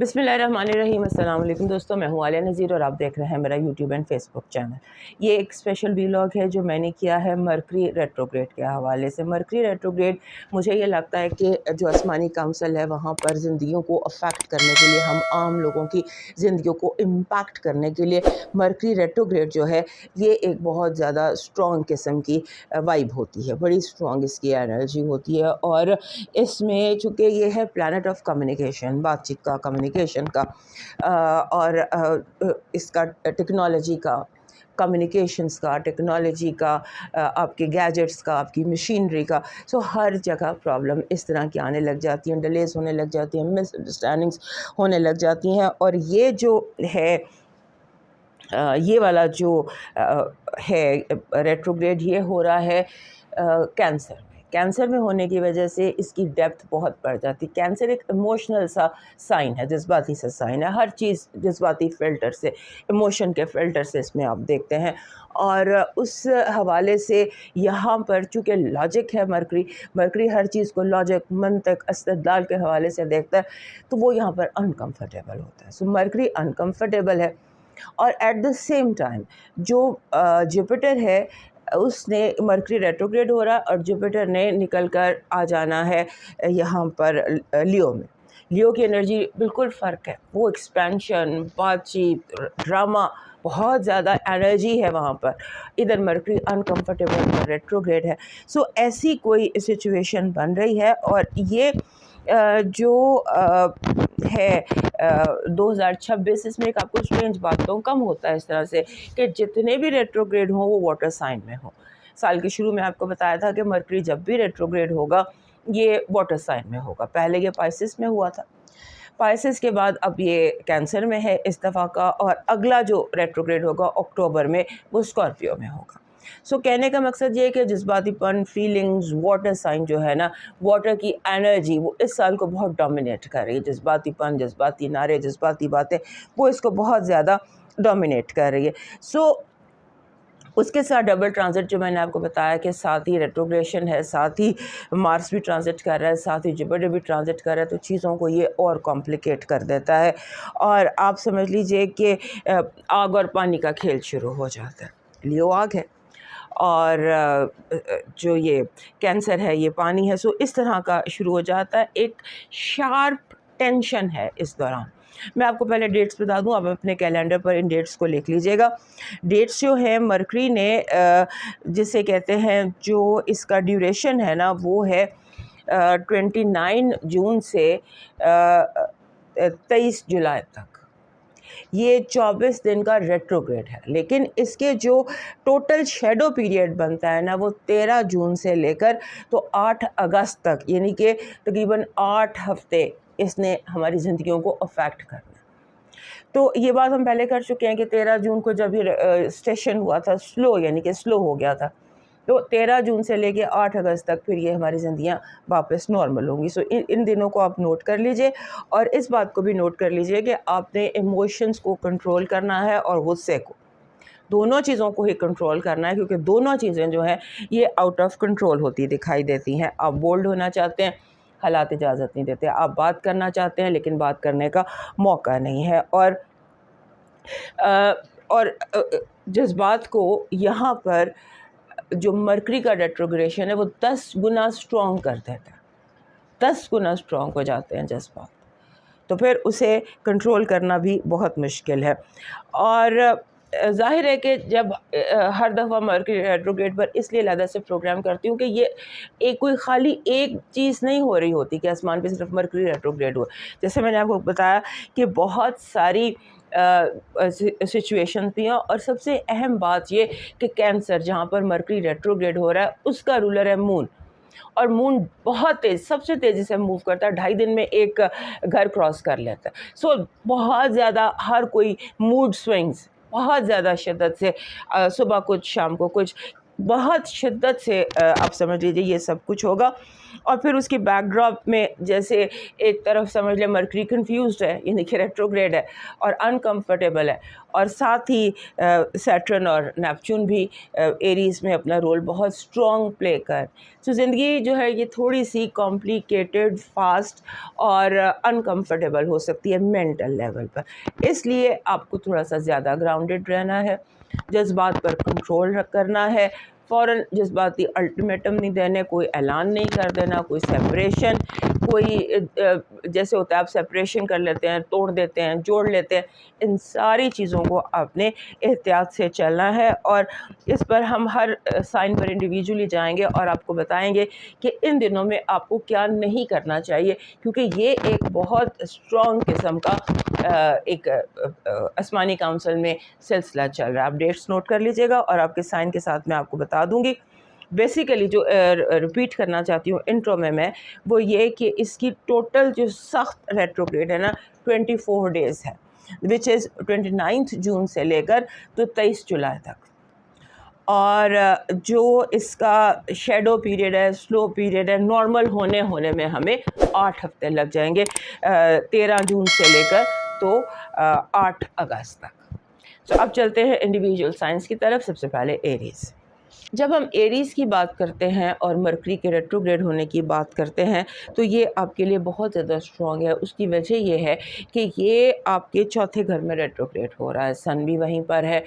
بسم اللہ الرحمن الرحیم۔ السلام علیکم دوستوں، میں ہوں عالیہ نذیر اور آپ دیکھ رہے ہیں میرا YouTube and Facebook channel. یہ ایک اسپیشل ویلاگ ہے جو میں نے کیا ہے مرکری ریٹروگریڈ کے حوالے سے۔ مرکری ریٹروگریڈ مجھے یہ لگتا ہے کہ جو آسمانی کونسل ہے وہاں پر زندگیوں کو افیکٹ کرنے کے لیے، ہم عام لوگوں کی زندگیوں کو امپیکٹ کرنے کے لیے مرکری ریٹروگریڈ جو ہے یہ ایک بہت زیادہ اسٹرانگ قسم کی وائب ہوتی ہے، بڑی اسٹرانگ اس کی انرجی ہوتی ہے۔ اور اس میں چونکہ یہ ہے پلانٹ آف کمیونیکیشن، بات چیت کا، کمیونیکیشن کا، اور اس کا ٹیکنالوجی کا، کمیونیکیشنس کا، ٹیکنالوجی کا، آپ کے گیجٹس کا، آپ کی مشینری کا، ہر جگہ پرابلم اس طرح کی آنے لگ جاتی ہیں، ڈیلیز ہونے لگ جاتی ہیں، مس انڈرسٹینڈنگس ہونے لگ جاتی ہیں۔ اور یہ جو ہے یہ والا جو ہے ریٹروگریڈ، یہ ہو رہا ہے کینسر میں ہونے کی وجہ سے اس کی ڈیپتھ بہت بڑھ جاتی۔ کینسر ایک ایموشنل سا سائن ہے، جذباتی سا سائن ہے، ہر چیز جذباتی فلٹر سے، ایموشن کے فلٹر سے اس میں آپ دیکھتے ہیں۔ اور اس حوالے سے یہاں پر چونکہ لاجک ہے، مرکری ہر چیز کو لاجک، منطق، استدلال کے حوالے سے دیکھتا ہے، تو وہ یہاں پر انکمفرٹیبل ہوتا ہے۔ مرکری انکمفرٹیبل ہے، اور ایٹ دا سیم ٹائم جو جوپیٹر ہے اس نے، مرکری ریٹروگریڈ ہو رہا ہے اور جوپیٹر نے نکل کر آ جانا ہے یہاں پر لیو میں۔ لیو کی انرجی بالکل فرق ہے، وہ ایکسپینشن، بات چیت، ڈرامہ، بہت زیادہ انرجی ہے وہاں پر۔ ادھر مرکری انکمفرٹیبل ریٹروگریڈ ہے۔ ایسی کوئی سچویشن بن رہی ہے، اور یہ جو ہے 2026 اس میں ایک آپ کو اسٹرینج بات تو کم ہوتا ہے اس طرح سے کہ جتنے بھی ریٹروگریڈ ہوں وہ واٹر سائن میں ہوں۔ سال کے شروع میں آپ کو بتایا تھا کہ مرکری جب بھی ریٹروگریڈ ہوگا یہ واٹر سائن میں ہوگا۔ پہلے یہ پائسس میں ہوا تھا، پائسس کے بعد اب یہ کینسر میں ہے اس دفعہ کا، اور اگلا جو ریٹروگریڈ ہوگا اکتوبر میں وہ اسکارپیو میں ہوگا۔ کہنے کا مقصد یہ ہے کہ جذباتی پن، فیلنگز، واٹر سائن جو ہے نا، واٹر کی انرجی وہ اس سال کو بہت ڈومینیٹ کر رہی ہے۔ جذباتی پن، جذباتی نعرے، جذباتی باتیں وہ اس کو بہت زیادہ ڈومینیٹ کر رہی ہے۔ اس کے ساتھ ڈبل ٹرانزٹ جو میں نے آپ کو بتایا کہ ساتھ ہی ریٹروگریشن ہے، ساتھ ہی مارس بھی ٹرانزٹ کر رہا ہے، ساتھ ہی جوپیٹر بھی ٹرانزٹ کر رہا ہے، تو چیزوں کو یہ اور کمپلیکیٹ کر دیتا ہے، اور آپ سمجھ لیجئے کہ آگ اور پانی کا کھیل شروع ہو جاتا ہے۔ لیو آگ ہے اور جو یہ کینسر ہے یہ پانی ہے، اس طرح کا شروع ہو جاتا ہے۔ ایک شارپ ٹینشن ہے اس دوران۔ میں آپ کو پہلے ڈیٹس بتا دوں، آپ اپنے کیلنڈر پر ان ڈیٹس کو لکھ لیجئے گا۔ ڈیٹس جو ہیں مرکری نے جسے کہتے ہیں، جو اس کا ڈیوریشن ہے نا وہ ہے 29 جون سے 23 جولائی تک۔ یہ 24 دن کا ریٹروگریڈ ہے، لیکن اس کے جو ٹوٹل شیڈو پیریڈ بنتا ہے نا وہ 13 جون سے لے کر تو 8 اگست تک، یعنی کہ تقریباً 8 ہفتے اس نے ہماری زندگیوں کو افیکٹ کرنا۔ تو یہ بات ہم پہلے کر چکے ہیں کہ 13 جون کو جب یہ اسٹیشن ہوا تھا سلو، یعنی کہ سلو ہو گیا تھا، تو 13 جون سے لے کے 8 اگست تک پھر یہ ہماری زندگیاں واپس نارمل ہوں گی۔ ان دنوں کو آپ نوٹ کر لیجئے، اور اس بات کو بھی نوٹ کر لیجئے کہ آپ نے ایموشنز کو کنٹرول کرنا ہے اور غصے کو، دونوں چیزوں کو ہی کنٹرول کرنا ہے، کیونکہ دونوں چیزیں جو ہیں یہ آؤٹ آف کنٹرول ہوتی دکھائی دیتی ہیں۔ آپ بولڈ ہونا چاہتے ہیں، حالات اجازت نہیں دیتے، آپ بات کرنا چاہتے ہیں لیکن بات کرنے کا موقع نہیں ہے، اور جذبات کو یہاں پر جو مرکری کا ریٹروگریشن ہے وہ 10 گنا اسٹرانگ کر دیتا ہے، 10 گنا اسٹرانگ ہو جاتے ہیں جذبات، تو پھر اسے کنٹرول کرنا بھی بہت مشکل ہے۔ اور ظاہر ہے کہ جب ہر دفعہ مرکری ریٹروگریڈ پر اس لیے علیحدہ سے پروگرام کرتی ہوں کہ یہ کوئی خالی ایک چیز نہیں ہو رہی ہوتی کہ آسمان پہ صرف مرکری ریٹروگریڈ ہو۔ جیسے میں نے آپ کو بتایا کہ بہت ساری سچویشن بھی ہیں، اور سب سے اہم بات یہ کہ کینسر جہاں پر مرکری ریٹروگریڈ ہو رہا ہے اس کا رولر ہے مون، اور مون بہت تیز، سب سے تیزی سے موو کرتا ہے، 2.5 دن میں ایک گھر کراس کر لیتا ہے۔ بہت زیادہ ہر کوئی موڈ سوئنگز بہت زیادہ شدت سے، صبح کچھ شام کو کچھ، بہت شدت سے آپ سمجھ لیجیے یہ سب کچھ ہوگا۔ اور پھر اس کی بیک ڈراپ میں جیسے ایک طرف سمجھ لیں مرکری کنفیوزڈ ہے یعنی کہ ریٹروگریڈ ہے اور انکمفرٹیبل ہے، اور ساتھ ہی سیٹرن اور نیپچون بھی ایریز میں اپنا رول بہت اسٹرانگ پلے کر. تو زندگی جو ہے یہ تھوڑی سی کمپلیکیٹڈ، فاسٹ اور انکمفرٹیبل ہو سکتی ہے مینٹل لیول پر. اس لیے آپ کو تھوڑا سا زیادہ گراؤنڈڈ رہنا ہے، جذبات پر کنٹرول کرنا ہے، فوراً جذباتی الٹیمیٹم نہیں دینے، کوئی اعلان نہیں کر دینا، کوئی سیپریشن، کوئی جیسے ہوتا ہے آپ سیپریشن کر لیتے ہیں، توڑ دیتے ہیں، جوڑ لیتے ہیں، ان ساری چیزوں کو آپ نے احتیاط سے چلنا ہے. اور اس پر ہم ہر سائن پر انڈیویجولی جائیں گے اور آپ کو بتائیں گے کہ ان دنوں میں آپ کو کیا نہیں کرنا چاہیے، کیونکہ یہ ایک بہت اسٹرانگ قسم کا ایک آسمانی کاؤنسل میں سلسلہ چل رہا ہے. آپ ڈیٹس نوٹ کر لیجئے گا اور آپ کے سائن کے ساتھ میں آپ کو بتا دوں گی. بیسیکلی جو ریپیٹ کرنا چاہتی ہوں انٹرو میں وہ یہ کہ اس کی ٹوٹل جو سخت ریٹروگریڈ ہے نا 24 ڈیز ہے، وچ از 29 جون سے لے کر تو 23 جولائی تک. اور جو اس کا شیڈو پیریڈ ہے، سلو پیریڈ ہے، نارمل ہونے میں ہمیں 8 ہفتے لگ جائیں گے، 13 جون سے لے کر تو 8 اگست تک. تو اب چلتے ہیں انڈیویجول سائنس کی طرف. سب سے پہلے ایریز. جب ہم ایریز کی بات کرتے ہیں اور مرکری کے ریٹروگریڈ ہونے کی بات کرتے ہیں تو یہ آپ کے لیے بہت زیادہ اسٹرانگ ہے. اس کی وجہ یہ ہے کہ یہ آپ کے چوتھے گھر میں ریٹروگریڈ ہو رہا ہے، سن بھی وہیں پر ہے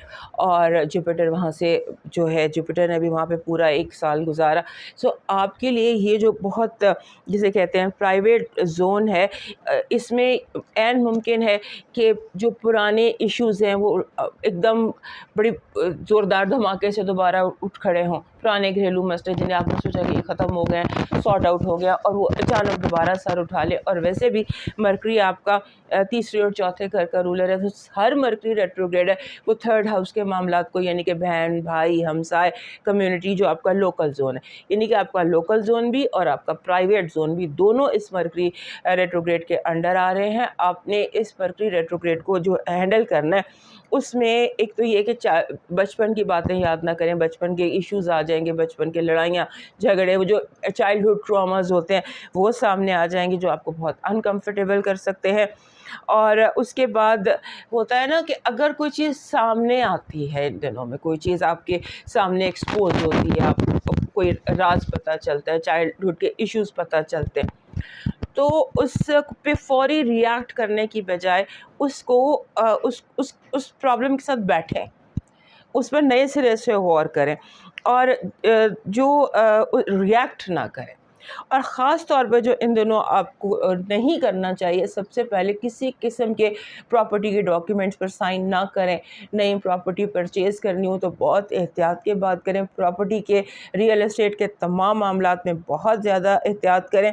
اور جوپیٹر وہاں سے جو ہے، جوپیٹر نے بھی وہاں پہ پورا 1 سال گزارا. سو آپ کے لیے یہ جو بہت جسے کہتے ہیں پرائیویٹ زون ہے، اس میں عین ممکن ہے کہ جو پرانے ایشوز ہیں وہ ایک دم بڑی زوردار دھماکے سے دوبارہ اٹھ کھڑے ہوں. پرانے گھریلو مسئلے جنہیں آپ نے سوچا کہ یہ ختم ہو گئے ہیں، سارٹ آؤٹ ہو گیا، اور وہ اچانک دوبارہ سر اٹھا لے. اور ویسے بھی مرکری آپ کا تیسرے اور چوتھے گھر کا رولر ہے، تو ہر مرکری ریٹروگریڈ ہے وہ 3rd ہاؤس کے معاملات کو، یعنی کہ بہن بھائی ہمسائے کمیونٹی، جو آپ کا لوکل زون ہے، یعنی کہ آپ کا لوکل زون بھی اور آپ کا پرائیویٹ زون بھی دونوں اس مرکری ریٹروگریڈ کے انڈر آ رہے ہیں. آپ نے اس مرکری ریٹروگریڈ کو جو ہینڈل کرنا ہے اس میں ایک تو یہ کہ بچپن کی باتیں یاد نہ کریں، بچپن کے ایشوز آ جائیں گے، بچپن کے لڑائیاں جھگڑے، وہ جو چائلڈہڈ ٹراماز ہوتے ہیں وہ سامنے آ جائیں گے جو آپ کو بہت انکمفرٹیبل کر سکتے ہیں. اور اس کے بعد ہوتا ہے نا کہ اگر کوئی چیز سامنے آتی ہے ان دنوں میں، کوئی چیز آپ کے سامنے ایکسپوز ہوتی ہے، آپ کو کوئی راز پتہ چلتا ہے، چائلڈہڈ کے ایشوز پتہ چلتے ہیں، تو اس پہ فوری ریئیکٹ کرنے کی بجائے اس کو اس پرابلم کے ساتھ بیٹھیں، اس پر نئے سرے سے غور کریں اور جو ریئیکٹ نہ کریں. اور خاص طور پہ جو ان دنوں آپ کو نہیں کرنا چاہیے، سب سے پہلے کسی قسم کے پراپرٹی کے ڈاکیومنٹس پر سائن نہ کریں. نئی پراپرٹی پرچیز کرنی ہو تو بہت احتیاط کے بات کریں. پراپرٹی کے، ریئل اسٹیٹ کے تمام معاملات میں بہت زیادہ احتیاط کریں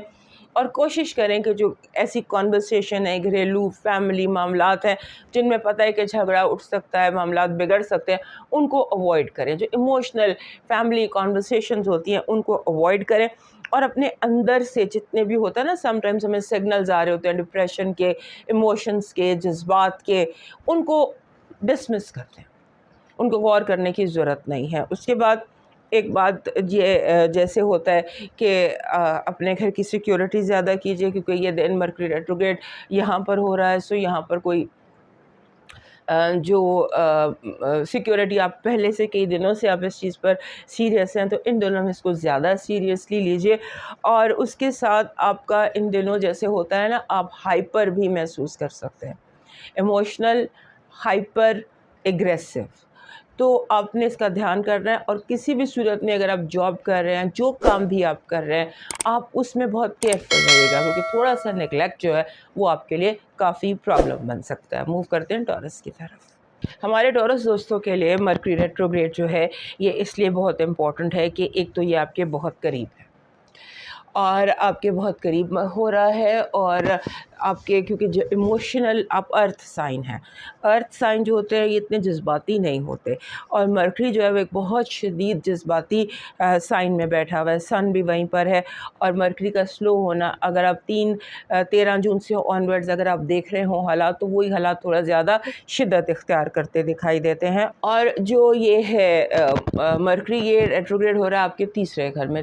اور کوشش کریں کہ جو ایسی کانورسیشن ہے، گھریلو فیملی معاملات ہیں جن میں پتہ ہے کہ جھگڑا اٹھ سکتا ہے، معاملات بگڑ سکتے ہیں، ان کو اوائڈ کریں. جو ایموشنل فیملی کانورسیشنز ہوتی ہیں ان کو اوائڈ کریں اور اپنے اندر سے جتنے بھی ہوتا ہے نا، سم ٹائمز ہمیں سگنلز آ رہے ہوتے ہیں ڈپریشن کے، ایموشنز کے، جذبات کے، ان کو ڈسمس کر دیں، ان کو غور کرنے کی ضرورت نہیں ہے. اس کے بعد ایک بات یہ جیسے ہوتا ہے کہ اپنے گھر کی سیکیورٹی زیادہ کیجیے، کیونکہ یہ دن مرکری ریٹروگریڈ یہاں پر ہو رہا ہے. سو یہاں پر کوئی جو سیکیورٹی آپ پہلے سے کئی دنوں سے آپ اس چیز پر سیریس ہیں تو ان دنوں میں اس کو زیادہ سیریسلی لیجئے. اور اس کے ساتھ آپ کا ان دنوں جیسے ہوتا ہے نا، آپ ہائپر بھی محسوس کر سکتے ہیں، ایموشنل، ہائپر ایگریسو. تو آپ نے اس کا دھیان کرنا ہے. اور کسی بھی صورت میں اگر آپ جاب کر رہے ہیں، جو کام بھی آپ کر رہے ہیں، آپ اس میں بہت کیئرفل رہیے گا، کیونکہ تھوڑا سا نیگلیکٹ جو ہے وہ آپ کے لیے کافی پرابلم بن سکتا ہے. موو کرتے ہیں ٹورس کی طرف. ہمارے ٹورس دوستوں کے لیے مرکری ریٹروگریڈ جو ہے یہ اس لیے بہت امپورٹنٹ ہے کہ ایک تو یہ آپ کے بہت قریب ہے اور آپ کے بہت قریب ہو رہا ہے، اور آپ کے کیونکہ جو ایموشنل، آپ ارتھ سائن ہیں، ارتھ سائن جو ہوتے ہیں یہ اتنے جذباتی نہیں ہوتے، اور مرکری جو ہے وہ ایک بہت شدید جذباتی سائن میں بیٹھا ہوا ہے. سن بھی وہیں پر ہے اور مرکری کا سلو ہونا، اگر آپ 13 جون سے آنورڈز اگر آپ دیکھ رہے ہوں حالات، تو وہی حالات تھوڑا زیادہ شدت اختیار کرتے دکھائی دیتے ہیں. اور جو یہ ہے مرکری یہ ریٹروگریڈ ہو رہا ہے آپ کے تیسرے گھر میں،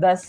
10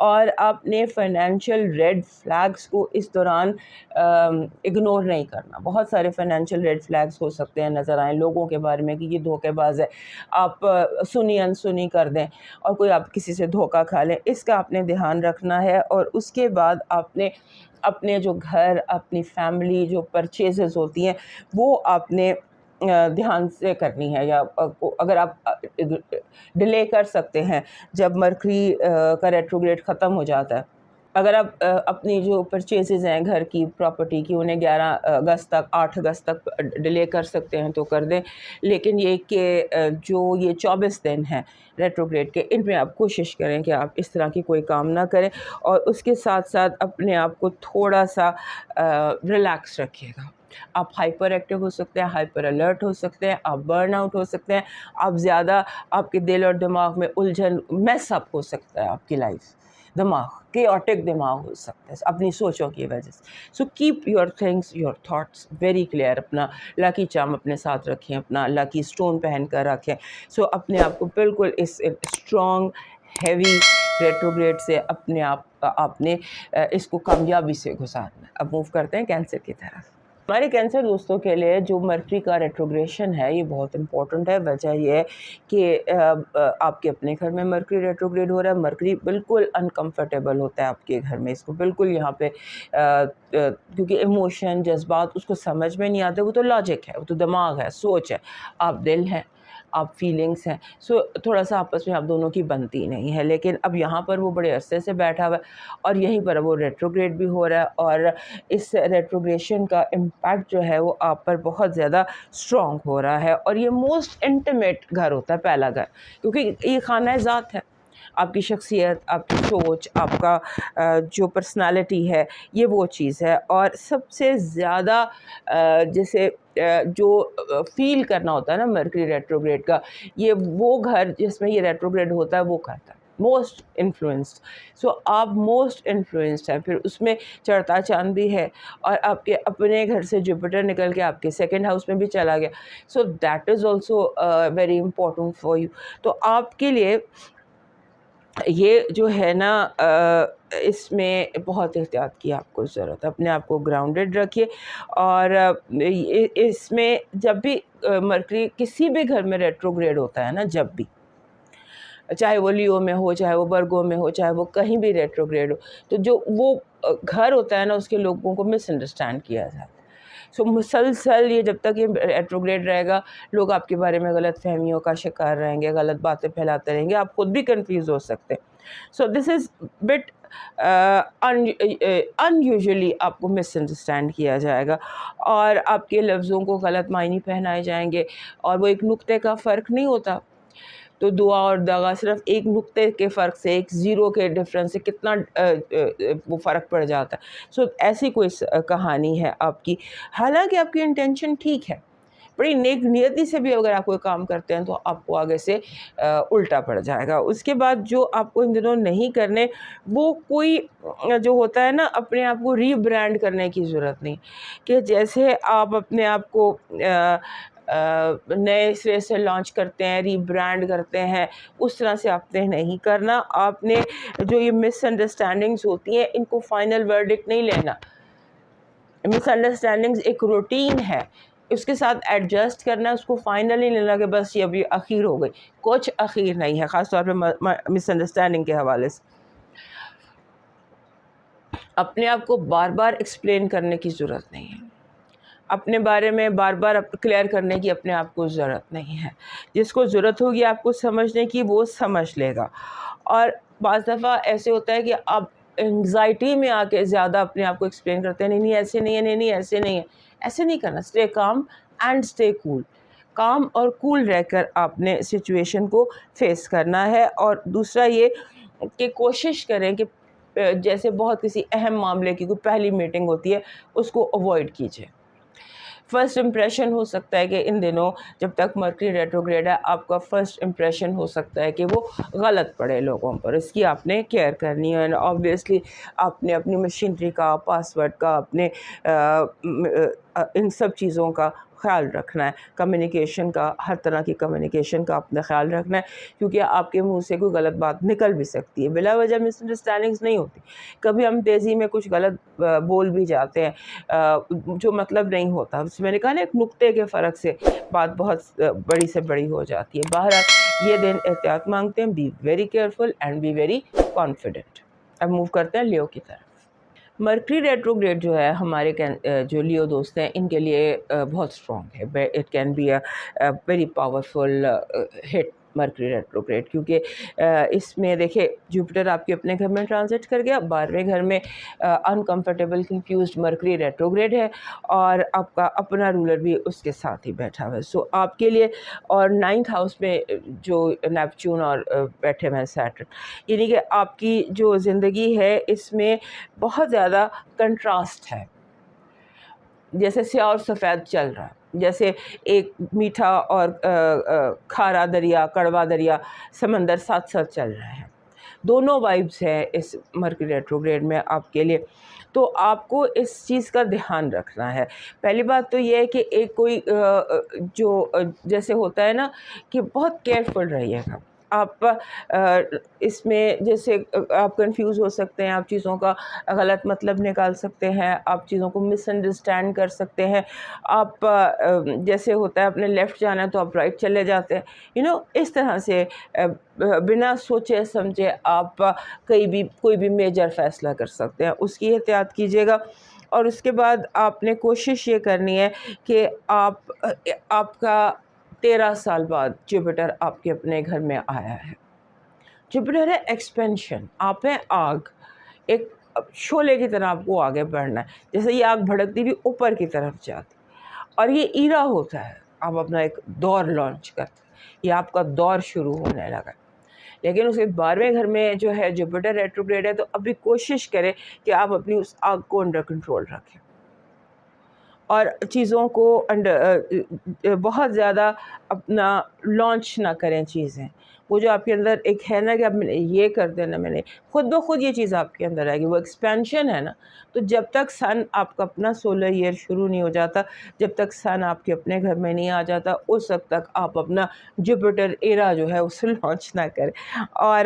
اور آپ نے فائنینشیل ریڈ فلیگس کو اس دوران اگنور نہیں کرنا. بہت سارے فائنینشیل ریڈ فلیگس ہو سکتے ہیں نظر آئیں لوگوں کے بارے میں کہ یہ دھوکے باز ہے, آپ سنی انسنی کر دیں اور کوئی آپ کسی سے دھوکہ کھا لیں. اس کا آپ نے دھیان رکھنا ہے. اور اس کے بعد آپ نے اپنے جو گھر, اپنی فیملی جو پرچیزز ہوتی ہیں وہ آپ نے دھیان سے کرنی ہے, یا اگر آپ ڈیلے کر سکتے ہیں جب مرکری کا ریٹروگریڈ ختم ہو جاتا ہے. اگر آپ اپنی جو پرچیزز ہیں گھر کی پراپرٹی کی انہیں 11 اگست تک 8 اگست تک ڈیلے کر سکتے ہیں تو کر دیں, لیکن یہ کہ جو یہ 24 دن ہیں ریٹروگریڈ کے, ان میں آپ کوشش کریں کہ آپ اس طرح کی کوئی کام نہ کریں. اور اس کے ساتھ ساتھ اپنے آپ کو تھوڑا سا ریلیکس رکھیے گا. آپ ہائپر ایکٹیو ہو سکتے ہیں, ہائپر الرٹ ہو سکتے ہیں, آپ برن آؤٹ ہو سکتے ہیں, آپ زیادہ آپ کے دل اور دماغ میں الجھن میس اپ ہو سکتا ہے, آپ کی لائف دماغ کیوٹک دماغ ہو سکتا ہے اپنی سوچوں کی وجہ سے. So keep your things your thoughts very clear. اپنا لکی چارم اپنے ساتھ رکھیں, اپنا لکی اسٹون پہن کر رکھیں. سو اپنے آپ کو بالکل اس اسٹرانگ ہیوی ریٹروگریڈ سے اپنے آپ نے اس کو کامیابی سے گزارنا. اب موو کرتے ہیں کینسر کی طرف. ہمارے کینسر دوستوں کے لیے جو مرکری کا ریٹروگریشن ہے یہ بہت امپورٹنٹ ہے. وجہ یہ ہے کہ آپ کے اپنے گھر میں مرکری ریٹروگریڈ ہو رہا ہے. مرکری بالکل انکمفرٹیبل ہوتا ہے آپ کے گھر میں, اس کو بالکل یہاں پہ کیونکہ ایموشن جذبات اس کو سمجھ میں نہیں آتے, وہ تو لاجک ہے, وہ تو دماغ ہے, سوچ ہے, آپ دل ہیں, آپ فیلنگس ہیں. سو تھوڑا سا آپس میں آپ دونوں کی بنتی نہیں ہے. لیکن اب یہاں پر وہ بڑے عرصے سے بیٹھا ہوا ہے اور یہیں پر وہ ریٹروگریڈ بھی ہو رہا ہے, اور اس ریٹروگریشن کا امپیکٹ جو ہے وہ آپ پر بہت زیادہ اسٹرانگ ہو رہا ہے. اور یہ موسٹ انٹیمیٹ گھر ہوتا ہے, پہلا گھر, کیونکہ یہ خانہ ذات ہے. آپ کی شخصیت, آپ کی سوچ, آپ کا جو پرسنالٹی ہے, یہ وہ چیز ہے. اور سب سے زیادہ جیسے جو فیل کرنا ہوتا ہے نا مرکری ریٹروگریڈ کا, یہ وہ گھر جس میں یہ ریٹروگریڈ ہوتا ہے وہ کرتا ہے موسٹ انفلوئنسڈ. سو آپ موسٹ انفلوئنسڈ ہیں. پھر اس میں چڑھتا چاند بھی ہے, اور آپ کے اپنے گھر سے جوپیٹر نکل کے آپ کے سیکنڈ ہاؤس میں بھی چلا گیا. So that is also very important for you. تو آپ کے لیے یہ جو ہے نا اس میں بہت احتیاط کی آپ کو ضرورت ہے. اپنے آپ کو گراؤنڈڈ رکھیے. اور اس میں جب بھی مرکری کسی بھی گھر میں ریٹروگریڈ ہوتا ہے نا, جب بھی, چاہے وہ لیو میں ہو, چاہے وہ برگو میں ہو, چاہے وہ کہیں بھی ریٹروگریڈ ہو, تو جو وہ گھر ہوتا ہے نا اس کے لوگوں کو مس انڈرسٹینڈ کیا جاتا ہے. سو مسلسل یہ جب تک یہ ریٹروگریڈ رہے گا, لوگ آپ کے بارے میں غلط فہمیوں کا شکار رہیں گے, غلط باتیں پھیلاتے رہیں گے, آپ خود بھی کنفیوز ہو سکتے ہیں. سو دس از بٹ ان یوزلی آپ کو مس انڈرسٹینڈ کیا جائے گا, اور آپ کے لفظوں کو غلط معنی پہنائے جائیں گے. اور وہ ایک نقطے کا فرق نہیں ہوتا, تو دعا اور دغا صرف ایک نقطے کے فرق سے, ایک زیرو کے ڈفرینس سے کتنا وہ فرق پڑ جاتا ہے. سو ایسی کوئی کہانی ہے آپ کی, حالانکہ آپ کی انٹینشن ٹھیک ہے, بڑی نیک نیتی سے بھی اگر آپ کوئی کام کرتے ہیں تو آپ کو آگے سے الٹا پڑ جائے گا. اس کے بعد جو آپ کو ان دنوں نہیں کرنے, وہ کوئی جو ہوتا ہے نا, اپنے آپ کو ری برانڈ کرنے کی ضرورت نہیں, کہ جیسے آپ اپنے آپ کو نئے سرے سے لانچ کرتے ہیں, ری برانڈ کرتے ہیں, اس طرح سے آپ نے نہیں کرنا. آپ نے جو یہ مس انڈرسٹینڈنگز ہوتی ہیں ان کو فائنل ورڈکٹ نہیں لینا. مس انڈرسٹینڈنگز ایک روٹین ہے, اس کے ساتھ ایڈجسٹ کرنا, اس کو فائنل نہیں لینا کہ بس یہ ابھی اخیر ہو گئی. کچھ اخیر نہیں ہے, خاص طور پہ مس انڈرسٹینڈنگ کے حوالے سے. اپنے آپ کو بار بار ایکسپلین کرنے کی ضرورت نہیں ہے, اپنے بارے میں بار بار کلیئر کرنے کی اپنے آپ کو ضرورت نہیں ہے. جس کو ضرورت ہوگی آپ کو سمجھنے کی وہ سمجھ لے گا. اور بعض دفعہ ایسے ہوتا ہے کہ آپ انگزائٹی میں آ کے زیادہ اپنے آپ کو ایکسپلین کرتے ہیں, نہیں ایسے نہیں ہے, نہیں ایسے نہیں ہے. ایسے نہیں کرنا. اسٹے کام اینڈ اسٹے کول. کام اور کول رہ کر آپ نے سچویشن کو فیس کرنا ہے. اور دوسرا یہ کہ کوشش کریں کہ جیسے بہت کسی اہم معاملے کی کوئی پہلی میٹنگ ہوتی ہے, اس کو اوائڈ کیجیے. فرسٹ امپریشن ہو سکتا ہے کہ ان دنوں جب تک مرکری ریٹروگریڈ ہے, آپ کا فرسٹ امپریشن ہو سکتا ہے کہ وہ غلط پڑے لوگوں پر. اس کی آپ نے کیئر کرنی ہے. اینڈ آبویسلی آپ نے اپنی مشینری کا, پاسورڈ کا, اپنے ان سب چیزوں کا خیال رکھنا ہے، کمیونیکیشن کا، ہر طرح کی کمیونیکیشن کا اپنا خیال رکھنا ہے، کیونکہ آپ کے منہ سے کوئی غلط بات نکل بھی سکتی ہے، بلا وجہ مس انڈرسٹینڈنگس نہیں ہوتی، کبھی ہم تیزی میں کچھ غلط بول بھی جاتے ہیں جو مطلب نہیں ہوتا. میں نے کہا نا ایک نقطے کے فرق سے بات بہت بڑی سے بڑی ہو جاتی ہے. بہرحال یہ دن احتیاط مانگتے ہیں، be very careful and be very confident. اب موو کرتے ہیں لیو کی طرف. مرکری ریٹروگریڈ جو ہے ہمارے جو لیو دوست ہیں ان کے لیے بہت اسٹرانگ ہے. It can be a very powerful hit Mercury retrograde, کیونکہ اس میں دیکھیں جوپیٹر آپ کے اپنے گھر میں ٹرانزٹ کر گیا، 12ویں گھر میں انکمفرٹیبل کنفیوزڈ مرکری ریٹروگریڈ ہے، اور آپ کا اپنا رولر بھی اس کے ساتھ ہی بیٹھا ہوا ہے. سو آپ کے لیے، اور 9th ہاؤس میں جو نیپچون اور بیٹھے ہوئے ہیں سیٹرن، یعنی کہ آپ کی جو زندگی ہے اس میں بہت زیادہ کنٹراسٹ ہے، جیسے سیاہ اور سفید چل رہا ہے، جیسے ایک میٹھا اور کھارا دریا، کڑوا دریا، سمندر ساتھ ساتھ چل رہے ہیں. دونوں وائبس ہیں اس مرکری ریٹروگریڈ میں آپ کے لیے. تو آپ کو اس چیز کا دھیان رکھنا ہے. پہلی بات تو یہ ہے کہ ایک کوئی جو جیسے ہوتا ہے نا کہ بہت کیئرفل رہیے گا. آپ اس میں جیسے آپ کنفیوز ہو سکتے ہیں، آپ چیزوں کا غلط مطلب نکال سکتے ہیں، آپ چیزوں کو مس انڈرسٹینڈ کر سکتے ہیں. آپ جیسے ہوتا ہے اپنے لیفٹ جانا ہے تو آپ رائٹ چلے جاتے ہیں، اس طرح سے بنا سوچے سمجھے آپ کوئی بھی میجر فیصلہ کر سکتے ہیں. اس کی احتیاط کیجیے گا. اور اس کے بعد آپ نے کوشش یہ کرنی ہے کہ آپ کا 13 سال بعد جوپیٹر آپ کے اپنے گھر میں آیا ہے. جوپیٹر ہے ایکسپینشن، آپ ہیں آگ، ایک شعلے کی طرح آپ کو آگے بڑھنا ہے. جیسے یہ آگ بھڑکتی بھی اوپر کی طرف جاتی، اور یہ ایرا ہوتا ہے، آپ اپنا ایک دور لانچ کرتے ہیں، یہ آپ کا دور شروع ہونے لگا. لیکن اس کے 12ویں گھر میں جو ہے جوپیٹر ریٹروگریڈ ہے، تو ابھی کوشش کریں کہ آپ اپنی اس آگ کو انڈر کنٹرول رکھیں اور چیزوں کو بہت زیادہ اپنا لانچ نہ کریں چیزیں. وہ جو آپ کے اندر ایک ہے نا کہ اب میں نے یہ کر دینا، میں نے خود بخود یہ چیز آپ کے اندر آئے گی، وہ ایکسپینشن ہے نا. تو جب تک سن آپ کا اپنا سولر ایئر شروع نہیں ہو جاتا، جب تک سن آپ کے اپنے گھر میں نہیں آ جاتا، اس وقت تک آپ اپنا جوپیٹر ایرا جو ہے اسے لانچ نہ کریں. اور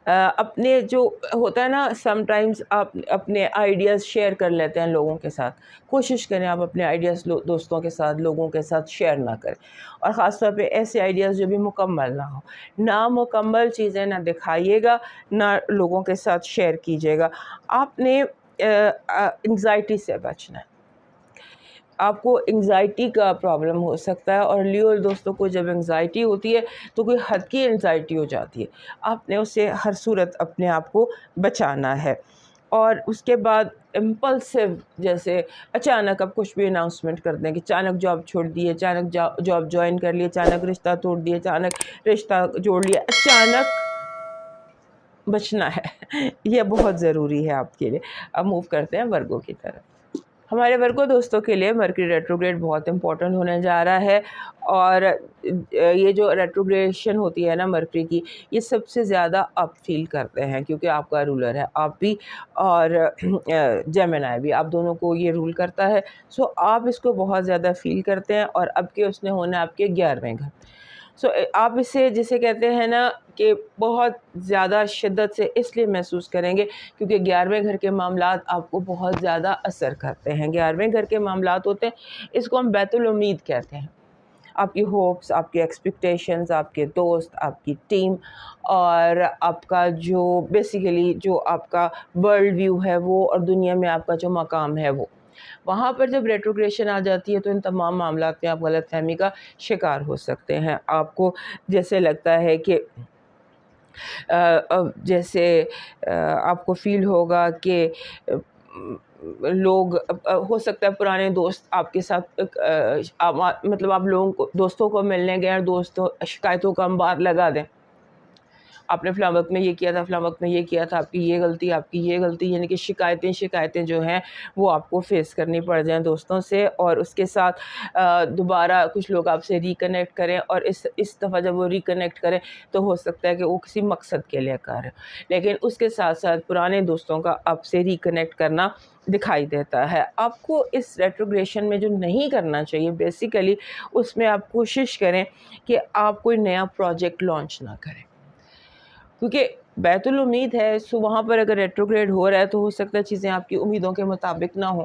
اپنے جو ہوتا ہے نا سم ٹائمز آپ اپنے آئیڈیاز شیئر کر لیتے ہیں لوگوں کے ساتھ، کوشش کریں آپ اپنے آئیڈیاز دوستوں کے ساتھ، لوگوں کے ساتھ شیئر نہ کریں. اور خاص طور پہ ایسے آئیڈیاز جو بھی مکمل نہ ہوں. نامکمل چیزیں نہ دکھائیے گا، نہ لوگوں کے ساتھ شیئر کیجیے گا. آپ نے انگزائٹی سے بچنا ہے. آپ کو انگزائٹی کا پرابلم ہو سکتا ہے، اور لیو دوستوں کو جب انگزائٹی ہوتی ہے تو کوئی حد کی انگزائٹی ہو جاتی ہے. آپ نے اس سے ہر صورت اپنے آپ کو بچانا ہے. اور اس کے بعد امپلسو، جیسے اچانک اب کچھ بھی اناؤنسمنٹ کر دیں کہ اچانک جاب چھوڑ دی، اچانک جاب جوائن کر لی، اچانک رشتہ توڑ دیا، اچانک رشتہ جوڑ لیا، اچانک بچنا ہے. یہ بہت ضروری ہے آپ کے لیے. اب موو کرتے ہیں ورگو کی طرف. ہمارے ورگو دوستوں کے لیے مرکری ریٹروگریڈ بہت امپورٹنٹ ہونے جا رہا ہے. اور یہ جو ریٹروگریشن ہوتی ہے نا مرکری کی، یہ سب سے زیادہ آپ فیل کرتے ہیں، کیونکہ آپ کا رولر ہے، آپ بھی اور جیمنائی بھی، آپ دونوں کو یہ رول کرتا ہے. سو آپ اس کو بہت زیادہ فیل کرتے ہیں. اور اب کے اس نے ہونا آپ کے 11ویں گھر. سو آپ اسے جسے کہتے ہیں نا کہ بہت زیادہ شدت سے اس لیے محسوس کریں گے کیونکہ 11ویں گھر کے معاملات آپ کو بہت زیادہ اثر کرتے ہیں. 11ویں گھر کے معاملات ہوتے ہیں، اس کو ہم بیت الامید کہتے ہیں. آپ کی ہوپس، آپ کی ایکسپیکٹیشنز، آپ کے دوست، آپ کی ٹیم، اور آپ کا جو بیسیکلی جو آپ کا ورلڈ ویو ہے وہ، اور دنیا میں آپ کا جو مقام ہے وہ، وہاں پر جب ریٹروگریشن آ جاتی ہے تو ان تمام معاملات میں آپ غلط فہمی کا شکار ہو سکتے ہیں. آپ کو جیسے لگتا ہے کہ جیسے آپ کو فیل ہوگا کہ لوگ، ہو سکتا ہے پرانے دوست آپ کے ساتھ مطلب آپ لوگوں کو، دوستوں کو ملنے گئے اور دوستوں شکایتوں کا انبار لگا دیں، آپ نے فلاں وقت میں یہ کیا تھا، فلاں وقت میں یہ کیا تھا، آپ کی یہ غلطی، آپ کی یہ غلطی، یعنی کہ شکایتیں جو ہیں وہ آپ کو فیس کرنی پڑ جائیں دوستوں سے. اور اس کے ساتھ دوبارہ کچھ لوگ آپ سے ریکنیکٹ کریں، اور اس دفعہ جب وہ ریکنیکٹ کریں تو ہو سکتا ہے کہ وہ کسی مقصد کے لیے کر رہے، لیکن اس کے ساتھ ساتھ پرانے دوستوں کا آپ سے ریکنیکٹ کرنا دکھائی دیتا ہے. آپ کو اس ریٹروگریشن میں جو نہیں کرنا چاہیے بیسیکلی، اس میں آپ کوشش کریں کہ آپ کوئی نیا پروجیکٹ لانچ نہ کریں، کیونکہ بیت الامید ہے، سو وہاں پر اگر ریٹروگریڈ ہو رہا ہے تو ہو سکتا ہے چیزیں آپ کی امیدوں کے مطابق نہ ہوں.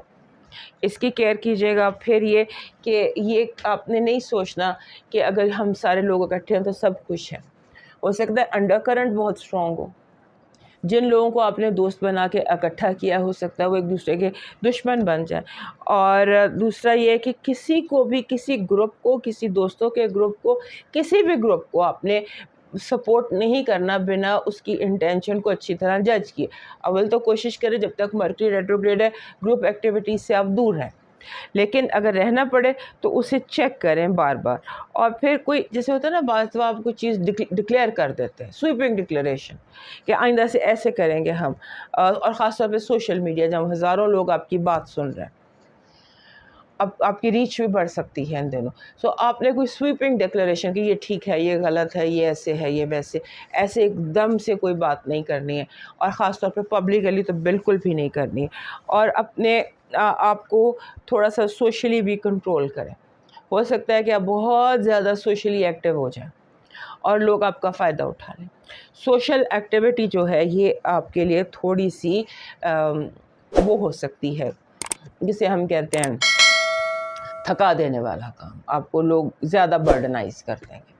اس کی کیئر کیجیے گا. پھر یہ کہ یہ آپ نے نہیں سوچنا کہ اگر ہم سارے لوگ اکٹھے ہیں تو سب خوش ہیں. ہو سکتا ہے انڈر کرنٹ بہت اسٹرانگ ہو. جن لوگوں کو آپ نے دوست بنا کے اکٹھا کیا، ہو سکتا ہے وہ ایک دوسرے کے دشمن بن جائیں. اور دوسرا یہ ہے کہ کسی کو بھی، کسی گروپ کو، کسی دوستوں کے گروپ کو، کسی بھی گروپ کو آپ نے سپورٹ نہیں کرنا بنا اس کی انٹینشن کو اچھی طرح جج کیے. اول تو کوشش کریں جب تک مرکری ریٹروگریڈ ہے گروپ ایکٹیویٹیز سے آپ دور ہیں، لیکن اگر رہنا پڑے تو اسے چیک کریں بار بار. اور پھر کوئی جیسے ہوتا ہے نا، بعض دفعہ آپ کوئی چیز ڈکلیئر کر دیتے ہیں، سویپنگ ڈکلیریشن، کہ آئندہ سے ایسے کریں گے ہم. اور خاص طور پہ سوشل میڈیا جب ہزاروں لوگ آپ کی بات سن رہے ہیں، اب آپ کی ریچ بھی بڑھ سکتی ہے ان دنوں. سو آپ نے کوئی سویپنگ ڈکلیریشن کہ یہ ٹھیک ہے، یہ غلط ہے، یہ ایسے ہے، یہ ویسے، ایسے ایک دم سے کوئی بات نہیں کرنی ہے. اور خاص طور پہ پبلکلی تو بالکل بھی نہیں کرنی ہے. اور اپنے آپ کو تھوڑا سا سوشلی بھی کنٹرول کریں. ہو سکتا ہے کہ آپ بہت زیادہ سوشلی ایکٹیو ہو جائیں اور لوگ آپ کا فائدہ اٹھا لیں. سوشل ایکٹیویٹی جو ہے یہ آپ کے لیے تھوڑی سی وہ ہو سکتی ہے، جسے ہم کہتے ہیں تھکا دینے والا کام. آپ کو لوگ زیادہ برڈنائز کر دیں گے.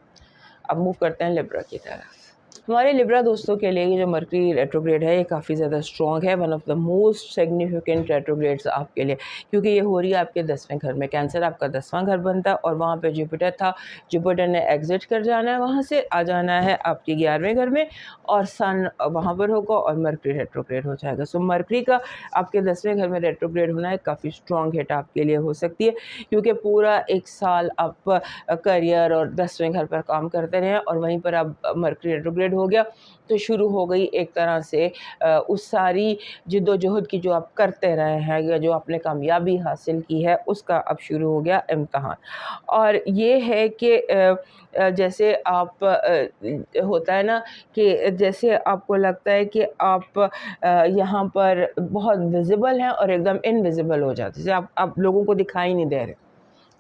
اب موو کرتے ہیں لیبرا کی طرف. ہمارے لیبرا دوستوں کے لیے یہ جو مرکری ریٹروگریڈ ہے یہ کافی زیادہ اسٹرانگ ہے. One of the most significant retrogrades آپ کے لیے، کیونکہ یہ ہو رہی ہے آپ کے 10ویں گھر میں. کینسر آپ کا 10واں گھر بنتا ہے، اور وہاں پہ جوپیٹر تھا. جوپیٹر نے ایگزٹ کر جانا ہے، وہاں سے آ جانا ہے آپ کے 11ویں گھر میں، اور سن وہاں پر ہوگا اور مرکری ریٹروگریڈ ہو جائے گا. سو مرکری کا آپ کے 10ویں گھر میں ریٹروگریڈ ہونا ہے کافی اسٹرانگ ہٹ آپ کے لیے ہو سکتی ہے، کیونکہ پورا ایک سال آپ کریئر اور 10ویں گھر پر کام کرتے رہے، اور وہیں پر اب مرکری ریٹروگریڈ ہو گیا تو شروع ہو گئی ایک طرح سے اس ساری جد و جہد کی جو آپ کرتے رہے ہیں یا جو آپ نے کامیابی حاصل کی ہے اس کا اب شروع ہو گیا امتحان. اور یہ ہے کہ جیسے آپ ہوتا ہے نا کہ جیسے آپ کو لگتا ہے کہ آپ یہاں پر بہت ویزیبل ہیں اور ایک دم انویزیبل ہو جاتے، جیسے آپ لوگوں کو دکھائی نہیں دے رہے،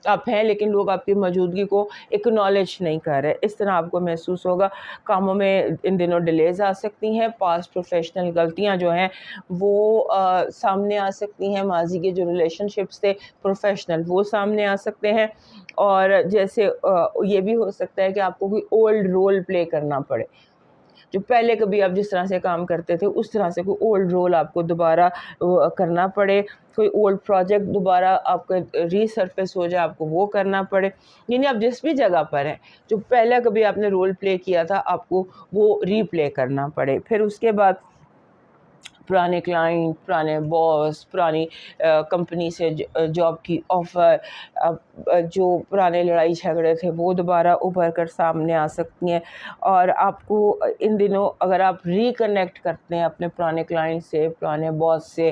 آپ ہیں لیکن لوگ آپ کی موجودگی کو اکنالج نہیں کر رہے. اس طرح آپ کو محسوس ہوگا. کاموں میں ان دنوں ڈیلیز آ سکتی ہیں. پاسٹ پروفیشنل غلطیاں جو ہیں وہ سامنے آ سکتی ہیں. ماضی کے جو ریلیشن شپس تھے پروفیشنل وہ سامنے آ سکتے ہیں. اور جیسے یہ بھی ہو سکتا ہے کہ آپ کو کوئی اولڈ رول پلے کرنا پڑے، جو پہلے کبھی آپ جس طرح سے کام کرتے تھے اس طرح سے کوئی اولڈ رول آپ کو دوبارہ کرنا پڑے. کوئی اولڈ پروجیکٹ دوبارہ آپ کا ریسرفیس ہو جائے، آپ کو وہ کرنا پڑے. یعنی آپ جس بھی جگہ پر ہیں جو پہلے کبھی آپ نے رول پلے کیا تھا آپ کو وہ ری پلے کرنا پڑے. پھر اس کے بعد پرانے کلائنٹ، پرانے باس، پرانی کمپنی سے جاب کی آفر، جو پرانے لڑائی جھگڑے تھے وہ دوبارہ ابھر کر سامنے آ سکتی ہیں. اور آپ کو ان دنوں اگر آپ ریکنیکٹ کرتے ہیں اپنے پرانے کلائنٹ سے، پرانے باس سے،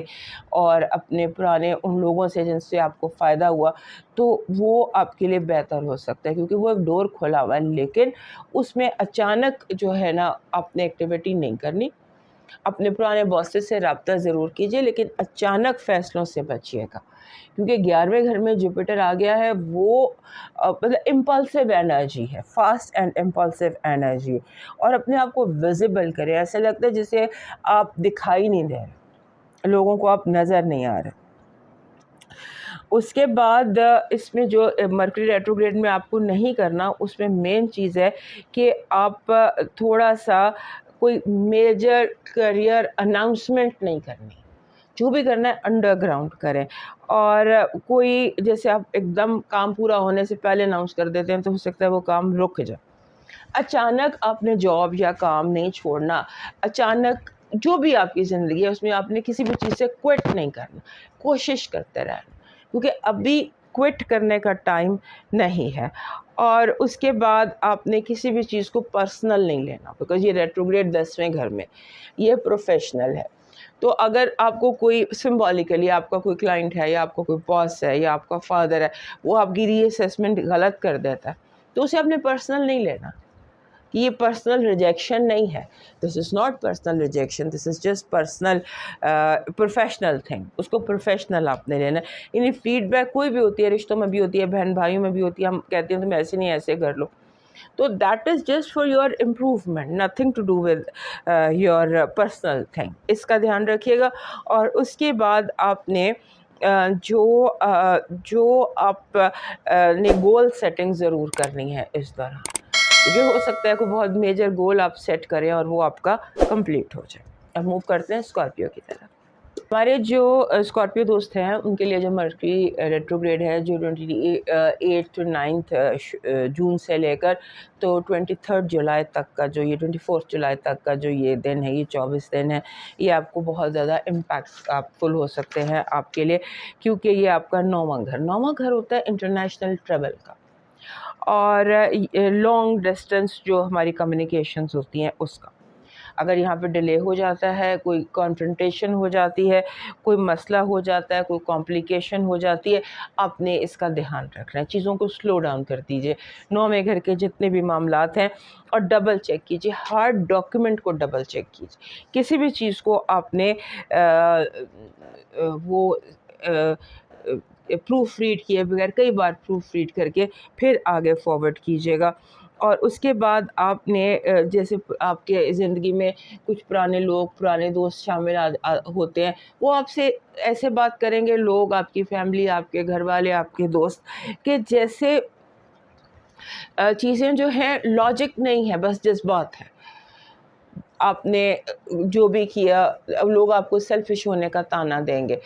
اور اپنے پرانے ان لوگوں سے جن سے آپ کو فائدہ ہوا، تو وہ آپ کے لیے بہتر ہو سکتا ہے، کیونکہ وہ ایک ڈور کھلا ہوا ہے. لیکن اس میں اچانک جو ہے نا آپ نے ایکٹیویٹی نہیں کرنی. اپنے پرانے باسز سے رابطہ ضرور کیجیے، لیکن اچانک فیصلوں سے بچیے گا، کیونکہ 11ویں گھر میں جوپیٹر آ گیا ہے. وہ مطلب امپلسو انرجی ہے، فاسٹ اینڈ امپلسو انرجی. اور اپنے آپ کو ویزیبل کرے. ایسا لگتا ہے جسے آپ دکھائی نہیں دے رہے، لوگوں کو آپ نظر نہیں آ رہے. اس کے بعد اس میں جو مرکری ریٹروگریڈ میں آپ کو نہیں کرنا، اس میں مین چیز ہے کہ آپ تھوڑا سا کوئی میجر کریئر اناؤنسمنٹ نہیں کرنی. جو بھی کرنا ہے انڈر گراؤنڈ کریں. اور کوئی جیسے آپ ایک دم کام پورا ہونے سے پہلے اناؤنس کر دیتے ہیں تو ہو سکتا ہے وہ کام رک جائے. اچانک آپ نے جاب یا کام نہیں چھوڑنا. اچانک جو بھی آپ کی زندگی ہے اس میں آپ نے کسی بھی چیز سے کوئٹ نہیں کرنا، کوشش کرتے رہنا، کیونکہ ابھی کوئٹ کرنے کا ٹائم نہیں ہے. اور اس کے بعد آپ نے کسی بھی چیز کو پرسنل نہیں لینا، بیکاز یہ ریٹروگریڈ 10ویں گھر میں، یہ پروفیشنل ہے. تو اگر آپ کو کوئی سمبولیکلی آپ کا کوئی کلائنٹ ہے یا آپ کا کوئی باس ہے یا آپ کا فادر ہے، وہ آپ کی ری اسیسمنٹ غلط کر دیتا ہے، تو اسے آپ نے پرسنل نہیں لینا. یہ پرسنل ریجیکشن نہیں ہے، this is not personal rejection, this is just personal professional thing. اس کو پروفیشنل آپ نے لینا ہے. یعنی فیڈ بیک کوئی بھی ہوتی ہے، رشتوں میں بھی ہوتی ہے، بہن بھائیوں میں بھی ہوتی ہے، ہم کہتے ہیں تم ایسے نہیں ایسے کر لو، تو that is just for your improvement, nothing to do with your personal thing. اس کا دھیان رکھیے گا. اور اس کے بعد آپ نے جو آپ نے گول سیٹنگ ضرور کرنی ہے اس دوران، کیونکہ ہو سکتا ہے کوئی بہت میجر گول آپ سیٹ کریں اور وہ آپ کا کمپلیٹ ہو جائے. اب موو کرتے ہیں اسکارپیو کی طرف. ہمارے جو اسکارپیو دوست ہیں ان کے لیے جو مرکری ریٹروگریڈ ہے، جو 28 to 9 جون سے لے کر تو 23 جولائی تک کا جو یہ 24 جولائی تک کا جو یہ دن ہے، یہ 24 دن ہے، یہ آپ کو بہت زیادہ امپیکٹ فل ہو سکتے ہیں آپ کے لیے، کیونکہ یہ آپ کا 9واں گھر ہوتا ہے انٹرنیشنل ٹریول کا، اور لانگ ڈسٹینس جو ہماری کمیونیکیشنز ہوتی ہیں اس کا. اگر یہاں پہ ڈیلے ہو جاتا ہے، کوئی کانفرنٹیشن ہو جاتی ہے، کوئی مسئلہ ہو جاتا ہے، کوئی کمپلیکیشن ہو جاتی ہے، آپ نے اس کا دھیان رکھنا ہے. چیزوں کو سلو ڈاؤن کر دیجئے. 9ویں گھر کے جتنے بھی معاملات ہیں، اور ڈبل چیک کیجئے، ہر ڈاکیومنٹ کو ڈبل چیک کیجئے. کسی بھی چیز کو آپ نے وہ پروف ریڈ کیے بغیر کئی بار پروف ریڈ کر کے پھر آگے فارورڈ کیجیے گا. اور اس کے بعد آپ نے جیسے آپ کے زندگی میں کچھ پرانے لوگ، پرانے دوست شامل ہوتے ہیں، وہ آپ سے ایسے بات کریں گے، لوگ، آپ کی فیملی، آپ کے گھر والے، آپ کے دوست، کہ جیسے چیزیں جو ہیں لاجک نہیں ہے، بس جذبات ہے. آپ نے جو بھی کیا، لوگ آپ کو سیلفش ہونے کا طعنہ دیں گے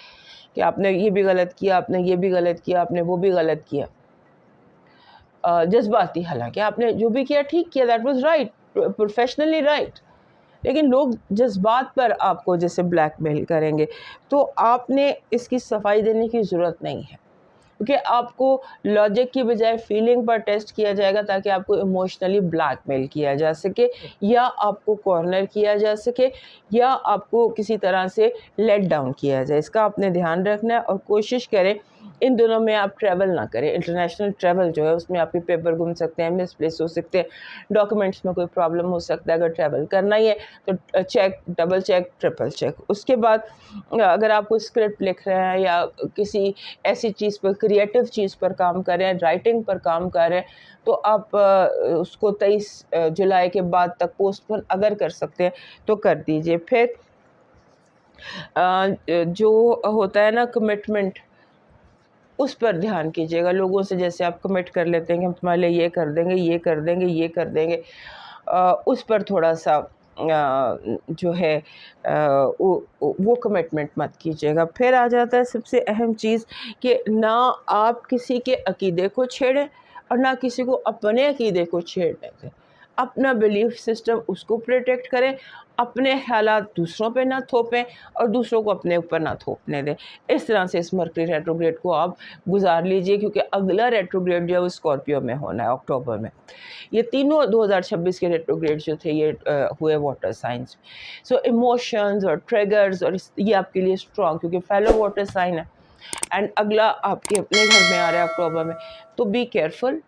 کہ آپ نے یہ بھی غلط کیا، آپ نے یہ بھی غلط کیا، آپ نے وہ بھی غلط کیا. جذباتی، حالانکہ آپ نے جو بھی کیا ٹھیک کیا، that was right, professionally right, لیکن لوگ جذبات پر آپ کو جیسے بلیک میل کریں گے. تو آپ نے اس کی صفائی دینے کی ضرورت نہیں ہے، کیونکہ آپ کو لاجک کی بجائے فیلنگ پر ٹیسٹ کیا جائے گا، تاکہ آپ کو ایموشنلی بلیک میل کیا جا سکے، یا آپ کو کارنر کیا جا سکے، یا آپ کو کسی طرح سے لیٹ ڈاؤن کیا جائے. اس کا آپ نے دھیان رکھنا ہے. اور کوشش کریں ان دنوں میں آپ ٹریول نہ کریں. انٹرنیشنل ٹریول جو ہے اس میں آپ کے پیپر گم سکتے ہیں، مس پلیس ہو سکتے ہیں، ڈاکومنٹس میں کوئی پرابلم ہو سکتا ہے. اگر ٹریول کرنا ہی ہے تو check, double check, triple check. اس کے بعد اگر آپ کوئی اسکرپٹ لکھ رہے ہیں یا کسی ایسی چیز پر، کریٹو چیز پر کام کر رہے ہیں، رائٹنگ پر کام کر رہے ہیں، تو آپ اس کو 23 جولائی کے بعد تک پوسٹ پون اگر کر سکتے ہیں تو کر دیجئے. پھر جو ہوتا ہے نا کمٹمنٹ، اس پر دھیان کیجیے گا. لوگوں سے جیسے آپ کمٹ کر لیتے ہیں کہ ہم تمہارے لیے یہ کر دیں گے، یہ کر دیں گے، یہ کر دیں گے، اس پر تھوڑا سا جو ہے وہ کمٹمنٹ مت کیجیے گا. پھر آ جاتا ہے سب سے اہم چیز کہ نہ آپ کسی کے عقیدے کو چھیڑیں اور نہ کسی کو اپنے عقیدے کو چھیڑنے دیں. اپنا بلیف سسٹم اس کو پروٹیکٹ کریں، اپنے خیالات دوسروں پہ نہ تھوپیں اور دوسروں کو اپنے اوپر نہ تھوپنے دیں. اس طرح سے اس مرکری ریٹروگریڈ کو آپ گزار لیجئے، کیونکہ اگلا ریٹروگریڈ جو ہے وہ اسکارپیو میں ہونا ہے اکتوبر میں. یہ تینوں 2026 کے ریٹروگریڈ جو تھے یہ ہوئے واٹر سائنس. سو ایموشنز اور ٹریگرز، اور یہ آپ کے لیے اسٹرانگ، کیونکہ فیلو واٹر سائن ہے اینڈ اگلا آپ کے اپنے گھر میں آ رہا ہے اکتوبر میں. تو be careful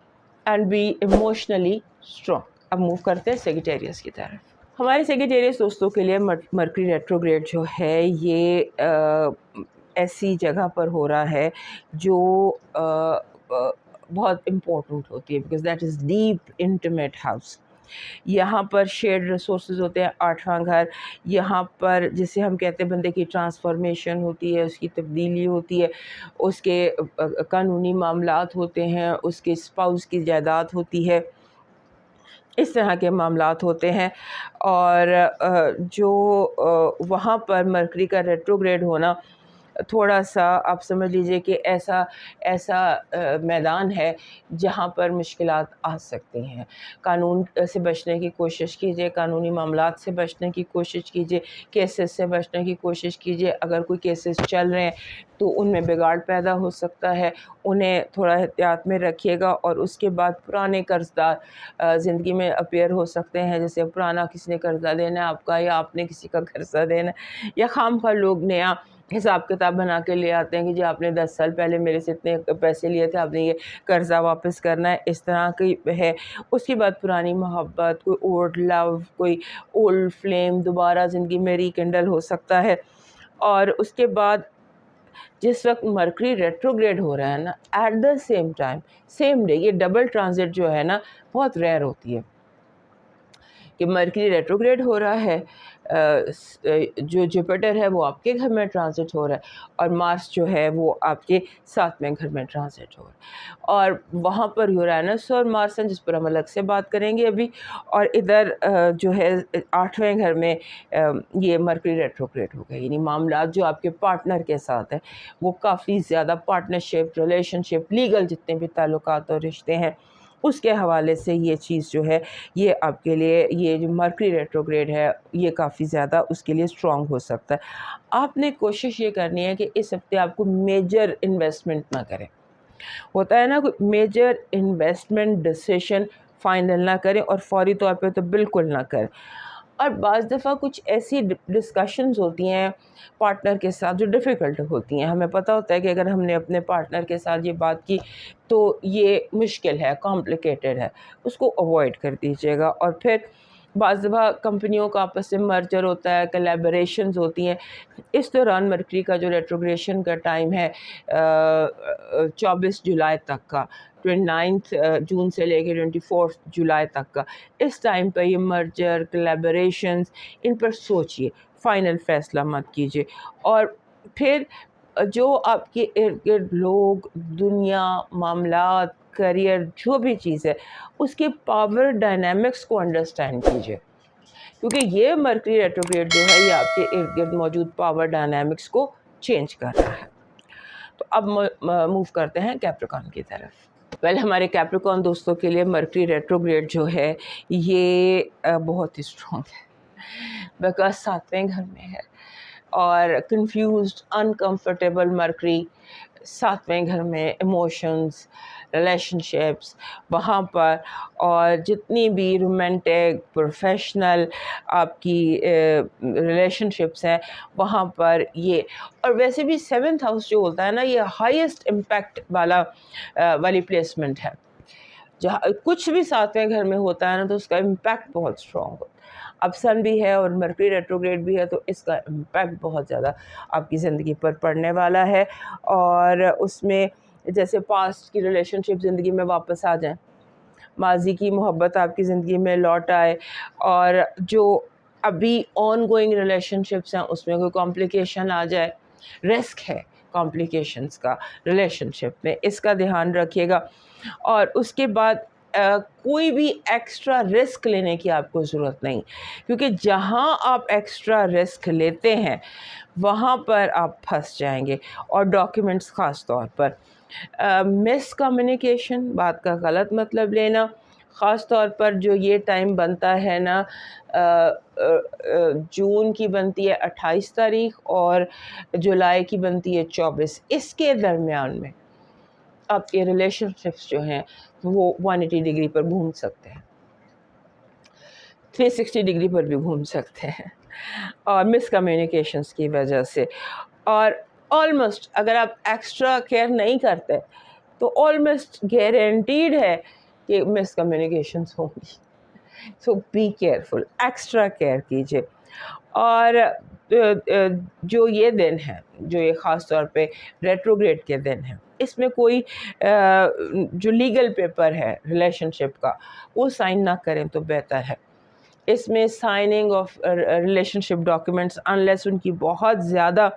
and be emotionally strong. اب موو کرتے ہیں سیگیٹیریس کی طرف. ہمارے سیگیٹیریس دوستوں کے لیے مرکری ریٹروگریڈ جو ہے یہ ایسی جگہ پر ہو رہا ہے جو بہت امپورٹنٹ ہوتی ہے، because that is deep intimate house. یہاں پر شیئرڈ ریسورسز ہوتے ہیں، 8واں گھر. یہاں پر جسے ہم کہتے ہیں بندے کی ٹرانسفارمیشن ہوتی ہے، اس کی تبدیلی ہوتی ہے، اس کے قانونی معاملات ہوتے ہیں، اس کے اسپاؤس کی جائیداد ہوتی ہے، اس طرح کے معاملات ہوتے ہیں. اور جو وہاں پر مرکری کا ریٹروگریڈ ہونا تھوڑا سا آپ سمجھ لیجئے کہ ایسا میدان ہے جہاں پر مشکلات آ سکتی ہیں. قانون سے بچنے کی کوشش کیجیے، قانونی معاملات سے بچنے کی کوشش کیجیے، کیسز سے بچنے کی کوشش کیجیے. اگر کوئی کیسز چل رہے ہیں تو ان میں بگاڑ پیدا ہو سکتا ہے، انہیں تھوڑا احتیاط میں رکھیے گا. اور اس کے بعد پرانے قرض دار زندگی میں اپیئر ہو سکتے ہیں، جیسے پرانا کسی نے قرضہ دینا ہے آپ کا، یا آپ نے کسی کا قرضہ دینا ہے، یا خام خواہ لوگ نیا حساب کتاب بنا کے لے آتے ہیں کہ جی آپ نے 10 سال پہلے میرے سے اتنے پیسے لیے تھے، آپ نے یہ قرضہ واپس کرنا ہے. اس طرح کی ہے. اس کے بعد پرانی محبت، کوئی اولڈ لو، کوئی اولڈ فلیم دوبارہ زندگی میں ریکنڈل ہو سکتا ہے. اور اس کے بعد جس وقت مرکری ریٹروگریڈ ہو رہا ہے نا، at the same time same day, یہ ڈبل ٹرانزٹ جو ہے نا بہت ریئر ہوتی ہے کہ مرکری ریٹروگریڈ ہو رہا ہے، جو جوپیٹر ہے وہ آپ کے گھر میں ٹرانزٹ ہو رہا ہے، اور مارس جو ہے وہ آپ کے 7ویں گھر میں ٹرانزٹ ہو رہا ہے. اور وہاں پر یورینس اور مارس ہیں جس پر ہم الگ سے بات کریں گے ابھی. اور ادھر جو ہے 8ویں گھر میں یہ مرکری ریٹروگریڈ ہو گئے، یعنی معاملات جو آپ کے پارٹنر کے ساتھ ہیں وہ کافی زیادہ پارٹنرشپ، ریلیشن شپ، لیگل جتنے بھی تعلقات اور رشتے ہیں اس کے حوالے سے یہ چیز جو ہے یہ آپ کے لیے، یہ جو مرکری ریٹروگریڈ ہے یہ کافی زیادہ اس کے لیے اسٹرانگ ہو سکتا ہے. آپ نے کوشش یہ کرنی ہے کہ اس ہفتے آپ کو میجر انویسٹمنٹ نہ کریں. ہوتا ہے نا کوئی میجر انویسٹمنٹ ڈیسیشن فائنل نہ کریں، اور فوری طور پہ تو بالکل نہ کریں. اور بعض دفعہ کچھ ایسی ڈسکشنز ہوتی ہیں پارٹنر کے ساتھ جو ڈیفیکلٹ ہوتی ہیں. ہمیں پتہ ہوتا ہے کہ اگر ہم نے اپنے پارٹنر کے ساتھ یہ بات کی تو یہ مشکل ہے، کمپلیکیٹڈ ہے، اس کو اوائڈ کر دیجیے گا. اور پھر بعض دفعہ کمپنیوں کا آپس میں مرجر ہوتا ہے، کولیبریشنز ہوتی ہیں. اس دوران مرکری کا جو ریٹروگریشن کا ٹائم ہے 24 جولائی تک کا، 29 جون سے لے کے 24 جولائی تک کا، اس ٹائم پہ یہ مرجر، کولیبریشنز، ان پر سوچئے، فائنل فیصلہ مت کیجیے. اور پھر جو آپ کے ارد گرد لوگ، دنیا، معاملات، کریئر، جو بھی چیز ہے اس کے پاور ڈائنامکس کو انڈرسٹینڈ کیجیے، کیونکہ یہ مرکری ریٹروگریڈ جو ہے یہ آپ کے ارد گرد موجود پاور ڈائنامکس کو چینج کر رہا ہے. تو اب موو کرتے ہیں کیپریکن کی طرف. ہمارے کیپریکن دوستوں کے لیے مرکری ریٹروگریڈ جو ہے یہ بہت ہی اسٹرانگ ہے، بیکاز 7ویں گھر میں ہے، اور کنفیوزڈ، انکمفرٹیبل مرکری 7ویں گھر میں، ایموشنز، ریلیشن شپس وہاں پر، اور جتنی بھی رومانٹک، پروفیشنل آپ کی ریلیشن شپس ہیں وہاں پر یہ. اور ویسے بھی 7th ہاؤس جو ہوتا ہے نا یہ ہائیسٹ امپیکٹ والی پلیسمنٹ ہے. جہاں کچھ بھی 7ویں گھر میں ہوتا ہے نا تو اس کا امپیکٹ بہت اسٹرانگ ہوتا ہے. اب سن بھی ہے اور مرکری ریٹروگریڈ بھی ہے تو اس کا امپیکٹ بہت زیادہ آپ کی زندگی پر پڑنے والا ہے. اور اس میں جیسے پاسٹ کی ریلیشن شپ زندگی میں واپس آ جائیں، ماضی کی محبت آپ کی زندگی میں لوٹ آئے، اور جو ابھی آن گوئنگ ریلیشن شپس ہیں اس میں کوئی کمپلیکیشن آ جائے. رسک ہے کمپلیکیشنز کا ریلیشن شپ میں، اس کا دھیان رکھیے گا. اور اس کے بعد کوئی بھی ایکسٹرا رسک لینے کی آپ کو ضرورت نہیں، کیونکہ جہاں آپ ایکسٹرا رسک لیتے ہیں وہاں پر آپ پھنس جائیں گے. اور ڈاکیومنٹس خاص طور پر مس کمیونیکیشن، بات کا غلط مطلب لینا، خاص طور پر جو یہ ٹائم بنتا ہے نا جون کی بنتی ہے 28 تاریخ اور جولائی کی بنتی ہے 24، اس کے درمیان میں آپ کے ریلیشن شپس جو ہیں وہ 180 ڈگری پر گھوم سکتے ہیں، 360 ڈگری پر بھی گھوم سکتے ہیں، اور مس کمیونیکیشنز کی وجہ سے. اور آلموسٹ اگر آپ ایکسٹرا کیئر نہیں کرتے تو آلموسٹ گارنٹیڈ ہے کہ مس کمیونیکیشنز ہوں گی. سو بی کیئرفل، ایکسٹرا کیئر کیجیے. اور جو یہ دن ہے، جو یہ خاص طور پہ ریٹروگریڈ کے دن ہیں، اس میں کوئی جو لیگل پیپر ہے ریلیشن شپ کا وہ سائن نہ کریں تو بہتر ہے. اس میں سائننگ آف ریلیشن شپ ڈاکیومنٹس انلیس ان کی بہت زیادہ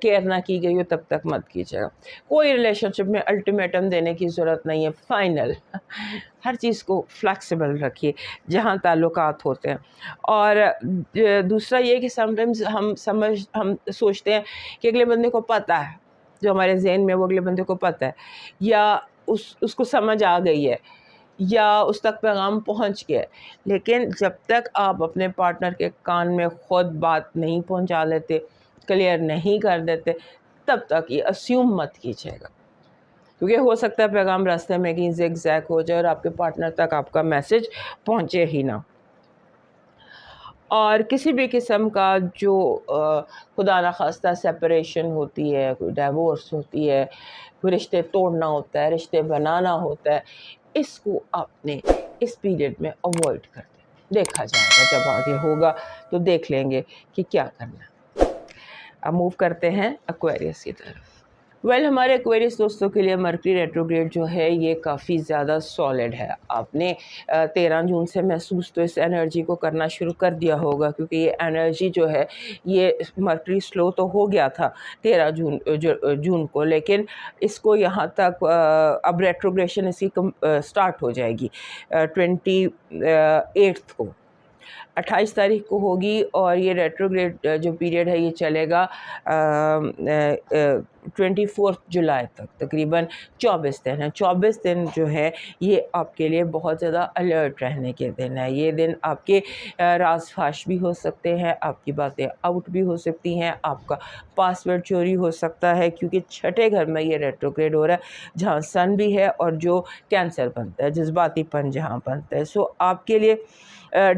کیئر نہ کی گئی ہو تب تک مت کیجیے گا. کوئی ریلیشن شپ میں الٹیمیٹم دینے کی ضرورت نہیں ہے. فائنل ہر چیز کو فلیکسیبل رکھیے جہاں تعلقات ہوتے ہیں. اور دوسرا یہ کہ سم ٹائمز ہم سوچتے ہیں کہ اگلے بندے کو پتہ ہے، جو ہمارے ذہن میں وہ اگلے بندے کو پتہ ہے، یا اس کو سمجھ آ گئی ہے، یا اس تک پیغام پہنچ گیا ہے. لیکن جب تک آپ اپنے پارٹنر کے کان میں خود بات نہیں پہنچا لیتے، کلیئر نہیں کر دیتے، تب تک یہ اسیوم مت کیجیے گا، کیونکہ ہو سکتا ہے پیغام راستے میں کہیں زگ زیگ ہو جائے اور آپ کے پارٹنر تک آپ کا میسج پہنچے ہی نہ. اور کسی بھی قسم کا جو خدا نخواستہ سپریشن ہوتی ہے، کوئی ڈیورس ہوتی ہے، کوئی رشتے توڑنا ہوتا ہے، رشتے بنانا ہوتا ہے، اس کو آپ نے اس پیریڈ میں اوائڈ کر دیں. دیکھا جائے گا جب آگے ہوگا تو دیکھ لیں گے کہ کیا کرنا ہے. اب موو کرتے ہیں ایکویریس کی طرف. ہمارے ایکویریس دوستوں کے لیے مرکری ریٹروگریڈ جو ہے یہ کافی زیادہ سالڈ ہے. آپ نے 13 جون سے محسوس تو اس انرجی کو کرنا شروع کر دیا ہوگا، کیونکہ یہ انرجی جو ہے یہ مرکری سلو تو ہو گیا تھا 13 جون کو، لیکن اس کو یہاں تک اب ریٹروگریشن اس کی سٹارٹ ہو جائے گی 28 کو، 28 تاریخ کو ہوگی. اور یہ ریٹروگریڈ جو پیریڈ ہے یہ چلے گا 24 جولائی تک، تقریباً 24 دن ہے. 24 دن جو ہے یہ آپ کے لیے بہت زیادہ الرٹ رہنے کے دن ہے. یہ دن آپ کے راز فاش بھی ہو سکتے ہیں، آپ کی باتیں آؤٹ بھی ہو سکتی ہیں، آپ کا پاسورڈ چوری ہو سکتا ہے، کیونکہ چھٹے گھر میں یہ ریٹروگریڈ ہو رہا ہے جہاں سن بھی ہے اور جو کینسر بنتا ہے، جذباتی پن جہاں بنتا ہے. سو آپ کے لیے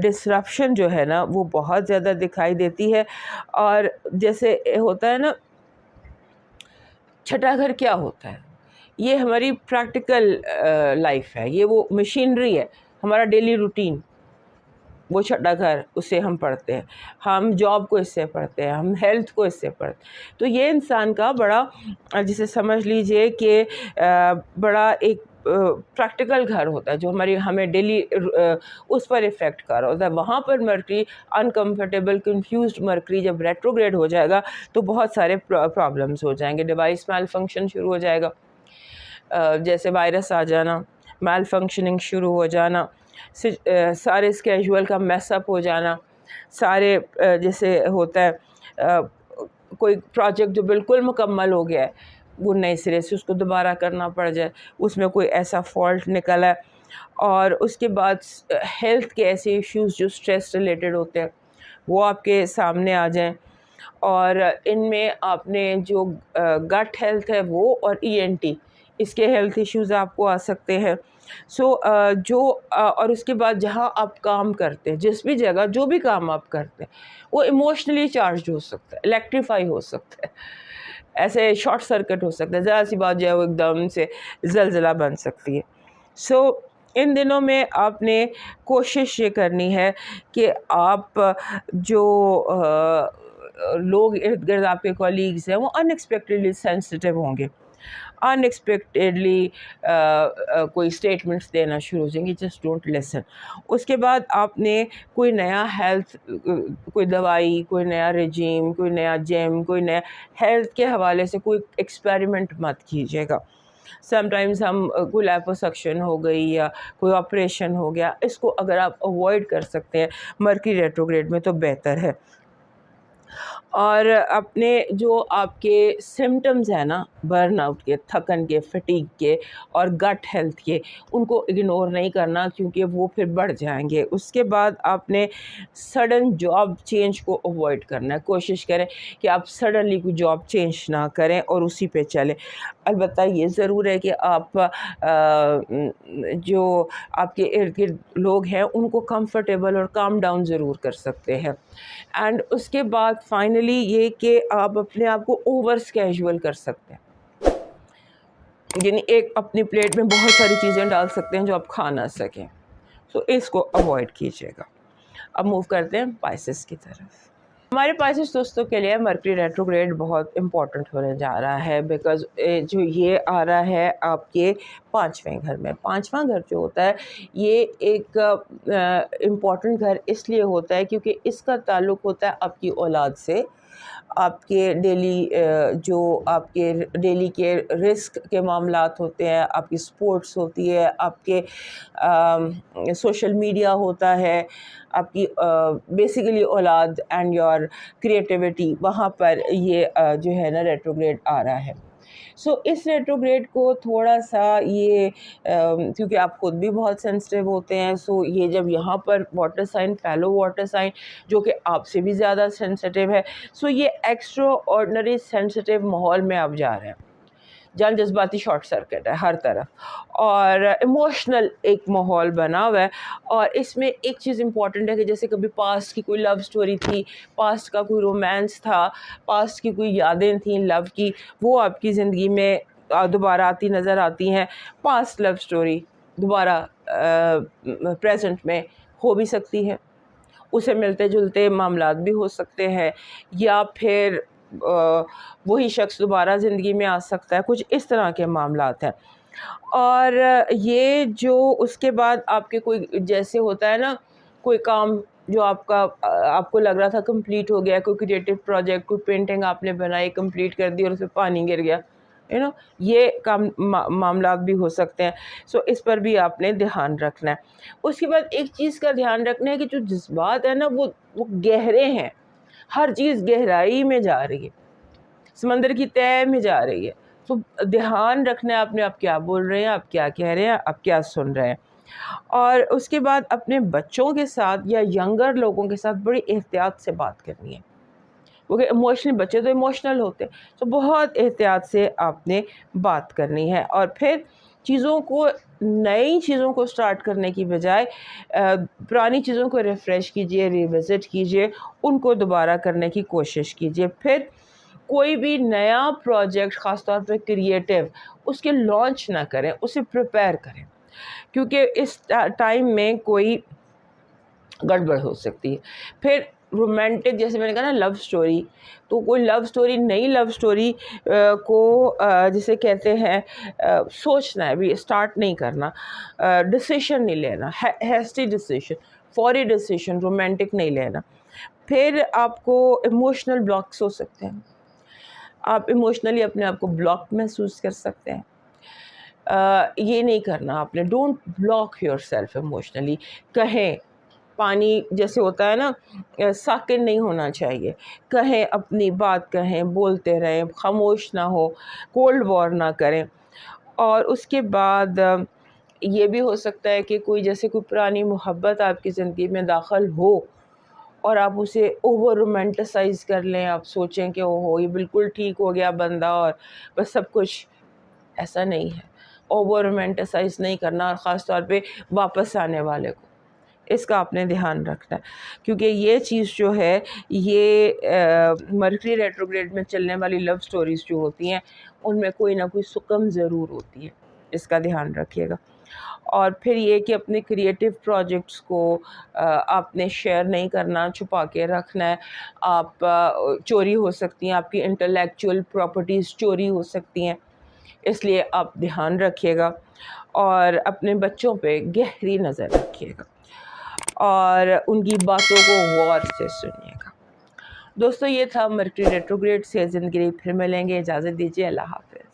ڈسرپشن جو ہے نا وہ بہت زیادہ دکھائی دیتی ہے. اور جیسے ہوتا ہے نا، چھٹا گھر کیا ہوتا ہے؟ یہ ہماری پریکٹیکل لائف ہے، یہ وہ مشینری ہے، ہمارا ڈیلی روٹین. وہ چھٹا گھر، اسے ہم پڑھتے ہیں، ہم جاب کو اس سے پڑھتے ہیں، ہم ہیلتھ کو اس سے پڑھتے ہیں. تو یہ انسان کا بڑا، جسے سمجھ لیجئے کہ بڑا ایک پریکٹیکل گھر ہوتا ہے جو ہمیں ڈیلی اس پر افیکٹ کر رہا ہوتا ہے. وہاں پر مرکری انکمفرٹیبل کنفیوزڈ مرکری جب ریٹروگریڈ ہو جائے گا تو بہت سارے پرابلمس ہو جائیں گے. ڈیوائس میل فنکشن شروع ہو جائے گا، جیسے وائرس آ جانا، میل فنکشننگ شروع ہو جانا، سارے اسکیجول کا میس اپ ہو جانا، سارے جیسے ہوتا ہے کوئی پروجیکٹ جو بالکل مکمل ہو گیا ہے وہ نئے سرے سے اس کو دوبارہ کرنا پڑ جائے، اس میں کوئی ایسا فالٹ نکلا ہے. اور اس کے بعد ہیلتھ کے ایسے ایشوز جو اسٹریس ریلیٹڈ ہوتے ہیں وہ آپ کے سامنے آ جائیں. اور ان میں آپ نے جو گٹ ہیلتھ ہے وہ، اور ENT، اس کے ہیلتھ ایشوز آپ کو آ سکتے ہیں. اور اس کے بعد جہاں آپ کام کرتے ہیں، جس بھی جگہ جو بھی کام آپ کرتے ہیں وہ ایموشنلی چارجڈ ہو سکتا ہے، الیکٹریفائی ہو سکتا ہے، ایسے شارٹ سرکٹ ہو سکتا ہے، ذرا سی بات جو ہے وہ ایک دم سے زلزلہ بن سکتی ہے. ان دنوں میں آپ نے کوشش یہ کرنی ہے کہ آپ جو لوگ ارد گرد آپ کے کولیگز ہیں وہ ان ایکسپیکٹڈلی سینسٹیو ہوں گے، ان ایکسپیکٹڈلی کوئی اسٹیٹمنٹس دینا شروع ہو جائیں گے. Just don't listen. اس کے بعد آپ نے کوئی نیا ہیلتھ، کوئی دوائی، کوئی نیا رجیم، کوئی نیا جیم، کوئی نیا ہیلتھ کے حوالے سے کوئی ایکسپیریمنٹ مت کیجیے گا. سم ٹائمز ہم کوئی لیپوسکشن ہو گئی یا کوئی آپریشن ہو گیا، اس کو اگر آپ اوائڈ کر سکتے ہیں مرکری ریٹروگریڈ میں تو بہتر ہے. اور اپنے جو آپ کے سمٹمز ہیں نا، برن آؤٹ کے، تھکن کے، فٹیگ کے اور گٹ ہیلتھ کے، ان کو اگنور نہیں کرنا کیونکہ وہ پھر بڑھ جائیں گے. اس کے بعد آپ نے سڈن جاب چینج کو اوائڈ کرنا ہے. کوشش کریں کہ آپ سڈنلی کوئی جاب چینج نہ کریں اور اسی پہ چلیں. البتہ یہ ضرور ہے کہ آپ جو آپ کے ارد گرد لوگ ہیں ان کو کمفرٹیبل اور کام ڈاؤن ضرور کر سکتے ہیں. اینڈ اس کے بعد فائنلی یہ کہ آپ اپنے آپ کو اوور اسکیجول کر سکتے ہیں، یعنی ایک اپنی پلیٹ میں بہت ساری چیزیں ڈال سکتے ہیں جو آپ کھا نہ سکیں. اس کو اوائڈ کیجیے گا. اب موو کرتے ہیں پائسس کی طرف. ہمارے پائسس دوستوں کے لیے مرکری ریٹروگریڈ بہت امپورٹنٹ ہونے جا رہا ہے، بیکاز جو یہ آ رہا ہے آپ کے 5ویں گھر میں. 5واں گھر جو ہوتا ہے یہ ایک امپورٹنٹ گھر اس لیے ہوتا ہے کیونکہ اس کا تعلق ہوتا ہے آپ کی اولاد سے، آپ کے ڈیلی جو آپ کے ڈیلی کے رسک کے معاملات ہوتے ہیں، آپ کی سپورٹس ہوتی ہے، آپ کے سوشل میڈیا ہوتا ہے، آپ کی بیسیکلی اولاد اینڈ یور کریٹیوٹی، وہاں پر یہ جو ہے نا ریٹروگریڈ آ رہا ہے. سو اس ریٹروگریڈ کو تھوڑا سا یہ کیونکہ آپ خود بھی بہت سینسٹیو ہوتے ہیں، سو یہ جب یہاں پر water sign, fellow water sign جو کہ آپ سے بھی زیادہ سینسٹیو ہے، سو یہ ایکسٹرا آرڈنری سینسٹیو ماحول میں آپ جا رہے ہیں، جان جذباتی شارٹ سرکٹ ہے ہر طرف، اور ایموشنل ایک ماحول بنا ہوا ہے. اور اس میں ایک چیز امپورٹنٹ ہے کہ جیسے کبھی پاسٹ کی کوئی لو سٹوری تھی، پاسٹ کا کوئی رومانس تھا، پاسٹ کی کوئی یادیں تھیں لو کی، وہ آپ کی زندگی میں دوبارہ آتی نظر آتی ہیں. پاسٹ لو سٹوری دوبارہ پریزنٹ میں ہو بھی سکتی ہے، اسے ملتے جلتے معاملات بھی ہو سکتے ہیں، یا پھر وہی شخص دوبارہ زندگی میں آ سکتا ہے. کچھ اس طرح کے معاملات ہیں. اور یہ جو اس کے بعد آپ کے کوئی جیسے ہوتا ہے نا کوئی کام جو آپ کو لگ رہا تھا کمپلیٹ ہو گیا، کوئی کریٹو پروجیکٹ، کوئی پینٹنگ آپ نے بنائی کمپلیٹ کر دی اور اس میں پانی گر گیا، یہ کام معاملات بھی ہو سکتے ہیں. سو اس پر بھی آپ نے دھیان رکھنا ہے. اس کے بعد ایک چیز کا دھیان رکھنا ہے کہ جو جذبات ہیں نا وہ گہرے ہیں، ہر چیز گہرائی میں جا رہی ہے، سمندر کی تہہ میں جا رہی ہے. تو دھیان رکھنا ہے آپ کیا بول رہے ہیں، آپ کیا کہہ رہے ہیں، آپ کیا سن رہے ہیں. اور اس کے بعد اپنے بچوں کے ساتھ یا ینگر لوگوں کے ساتھ بڑی احتیاط سے بات کرنی ہے، کیونکہ ایموشنل بچے تو ایموشنل ہوتے ہیں، تو بہت احتیاط سے آپ نے بات کرنی ہے. اور پھر نئی چیزوں کو سٹارٹ کرنے کی بجائے پرانی چیزوں کو ریفریش کیجئے، ریوزٹ کیجئے، ان کو دوبارہ کرنے کی کوشش کیجئے. پھر کوئی بھی نیا پروجیکٹ خاص طور پہ کریٹو، اس کے لانچ نہ کریں، اسے پریپیئر کریں، کیونکہ اس ٹائم میں کوئی گڑبڑ ہو سکتی ہے. پھر رومانٹک جیسے میں نے کہا نا لو سٹوری، تو کوئی لو سٹوری، نئی لو سٹوری کو جسے کہتے ہیں سوچنا ہے، بھی اسٹارٹ نہیں کرنا، ڈیسیشن نہیں لینا، ہیسٹی ڈیسیشن، فوری ڈیسیشن رومانٹک نہیں لینا. پھر آپ کو ایموشنل بلاکس ہو سکتے ہیں، آپ ایموشنلی اپنے آپ کو بلاک محسوس کر سکتے ہیں. یہ نہیں کرنا آپ نے، don't block your self emotionally. کہیں پانی جیسے ہوتا ہے نا ساکن نہیں ہونا چاہیے، کہیں اپنی بات کہیں، بولتے رہیں، خاموش نہ ہو، کولڈ وار نہ کریں. اور اس کے بعد یہ بھی ہو سکتا ہے کہ جیسے کوئی پرانی محبت آپ کی زندگی میں داخل ہو اور آپ اسے اوور رومانٹیسائز کر لیں، آپ سوچیں کہ یہ بالکل ٹھیک ہو گیا بندہ اور بس سب کچھ. ایسا نہیں ہے، اوور رومانٹیسائز نہیں کرنا، اور خاص طور پہ واپس آنے والے کو، اس کا آپ نے دھیان رکھنا ہے. کیونکہ یہ چیز جو ہے یہ مرکری ریٹروگریڈ میں چلنے والی لو سٹوریز جو ہوتی ہیں ان میں کوئی نہ کوئی سکم ضرور ہوتی ہے، اس کا دھیان رکھیے گا. اور پھر یہ کہ اپنے کریٹو پروجیکٹس کو آپ نے شیئر نہیں کرنا، چھپا کے رکھنا ہے. آپ چوری ہو سکتی ہیں، آپ کی انٹلیکچوئل پراپرٹیز چوری ہو سکتی ہیں، اس لیے آپ دھیان رکھیے گا. اور اپنے بچوں پہ گہری نظر رکھیے گا اور ان کی باتوں کو غور سے سنیے گا. دوستو یہ تھا مرکری ریٹروگریڈ سے زندگی. پھر ملیں گے، اجازت دیجیے، اللہ حافظ.